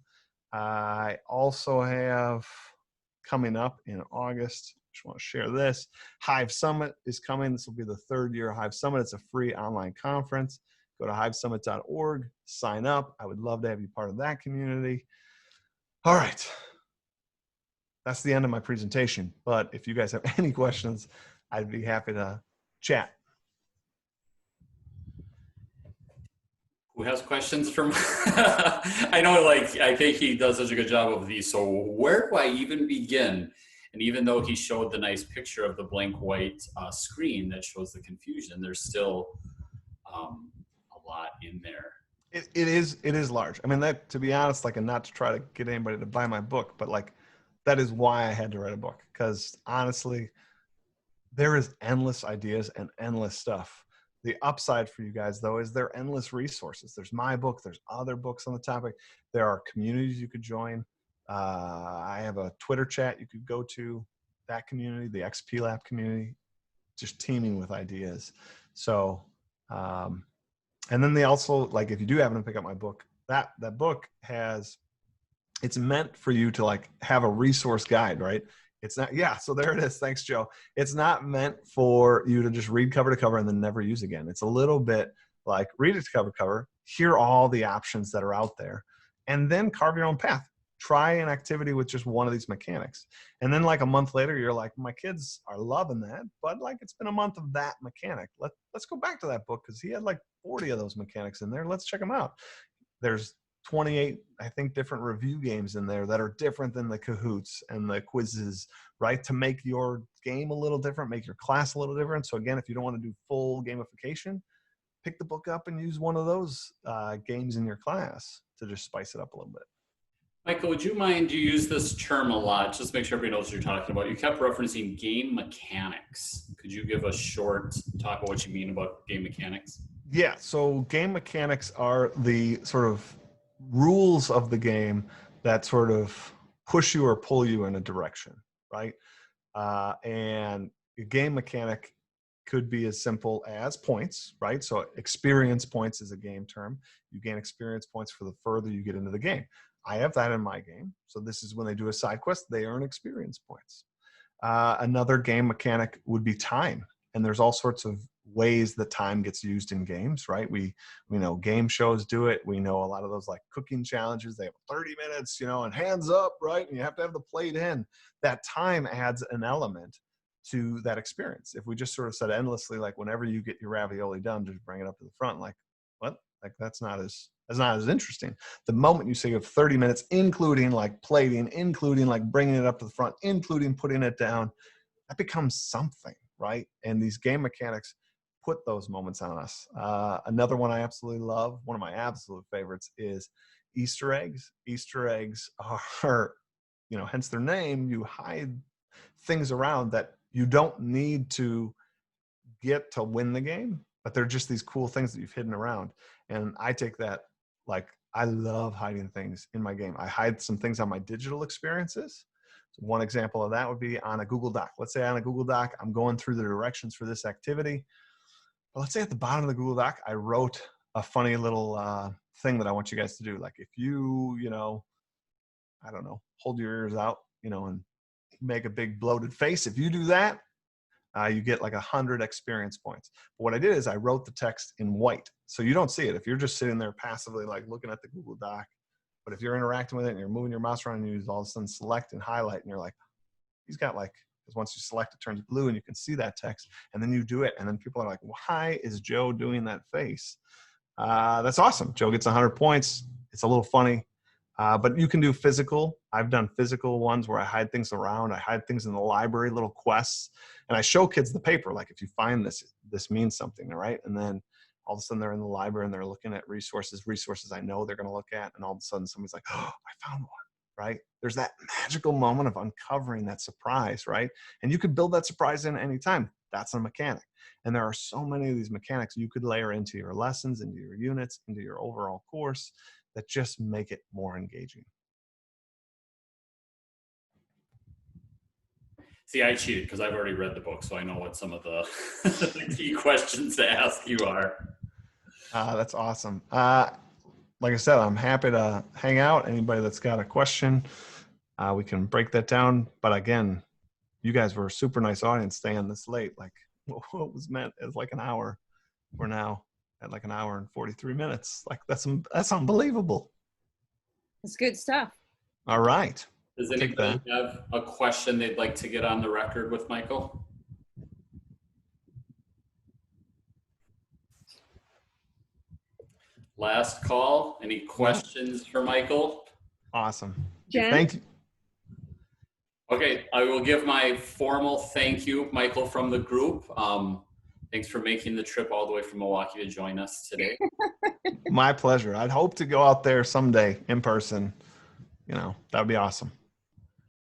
I also have coming up in August, just want to share this. Hive Summit is coming. This will be the 3rd year of Hive Summit. It's a free online conference. Go to hivesummit.org, sign up. I would love to have you part of that community. All right. That's the end of my presentation. But if you guys have any questions, I'd be happy to chat. Who has questions from? I know, like, I think he does such a good job of these. So where do I even begin? And even though he showed the nice picture of the blank white screen that shows the confusion, there's still a lot in there. It is large. I mean, that, to be honest, like, and not to try to get anybody to buy my book, but like, that is why I had to write a book. Because honestly, there is endless ideas and endless stuff The upside for you guys, though, is there are endless resources. There's my book. There's other books on the topic. There are communities you could join. I have a Twitter chat you could go to, that community, the XP Lab community, just teeming with ideas. So, and then they also, like, if you do happen to pick up my book, that book it's meant for you to like have a resource guide, right? It's not, yeah, so there it is. Thanks, Joe. It's not meant for you to just read cover to cover and then never use again. It's a little bit like read it cover to cover, hear all the options that are out there, and then carve your own path. Try an activity with just one of these mechanics. And then like a month later, you're like, my kids are loving that, but like it's been a month of that mechanic. Let's go back to that book because he had like 40 of those mechanics in there. Let's check them out. There's 28, I think, different review games in there that are different than the Kahoots and the quizzes, right? To make your game a little different, make your class a little different. So again, if you don't want to do full gamification, pick the book up and use one of those games in your class to just spice it up a little bit. Michael, would you mind, you use this term a lot, just make sure everybody knows what you're talking about. You kept referencing game mechanics. Could you give a short talk about what you mean about game mechanics? Yeah, so game mechanics are the sort of rules of the game that sort of push you or pull you in a direction, right? And a game mechanic could be as simple as points, right? So experience points is a game term. You gain experience points for the further you get into the game. I have that in my game. So this is when they do a side quest, they earn experience points. Another game mechanic would be time. And there's all sorts of ways that time gets used in games, right? We know game shows do it. We know a lot of those like cooking challenges, they have 30 minutes, and hands up, right? And you have to have the plate in. That time adds an element to that experience. If we just sort of said endlessly, like whenever you get your ravioli done, just bring it up to the front, like what? Like that's not as interesting. The moment you say you have 30 minutes, including like plating, including like bringing it up to the front, including putting it down, that becomes something, right? And these game mechanics put those moments on us. Another one I absolutely love, one of my absolute favorites, is Easter eggs. Easter eggs are, hence their name, you hide things around that you don't need to get to win the game, but they're just these cool things that you've hidden around. And I take that, like, I love hiding things in my game. I hide some things on my digital experiences. So one example of that would be on a Google Doc. Let's say on a Google Doc, I'm going through the directions for this activity. But let's say at the bottom of the Google Doc, I wrote a funny little thing that I want you guys to do. Like if you, I don't know, hold your ears out, and make a big bloated face. If you do that, you get like 100 experience points. But what I did is I wrote the text in white. So you don't see it. If you're just sitting there passively, like looking at the Google Doc, but if you're interacting with it and you're moving your mouse around and you all of a sudden select and highlight and you're like, he's got like, because once you select, it turns blue and you can see that text and then you do it. And then people are like, why is Joe doing that face? That's awesome. Joe gets 100 points. It's a little funny. But you can do physical. I've done physical ones where I hide things around. I hide things in the library, little quests. And I show kids the paper. Like, if you find this, this means something, right? And then all of a sudden they're in the library and they're looking at resources I know they're going to look at. And all of a sudden somebody's like, oh, I found one, right? There's that magical moment of uncovering that surprise, right? And you could build that surprise in any time. That's a mechanic. And there are so many of these mechanics you could layer into your lessons, into your units, into your overall course, that just make it more engaging. See, I cheated because I've already read the book, so I know what some of the, the key questions to ask you are. That's awesome. Like I said, I'm happy to hang out. Anybody that's got a question, we can break that down. But again, you guys were a super nice audience staying this late. Like, what was meant as like an hour, we're now at like an hour and 43 minutes. Like, that's unbelievable. It's good stuff. All right. Does anybody have a question they'd like to get on the record with Michael? Last call. Any questions for Michael? Awesome. Jen? Thank you. Okay, I will give my formal thank you, Michael, from the group. Thanks for making the trip all the way from Milwaukee to join us today. My pleasure. I'd hope to go out there someday in person. That would be awesome.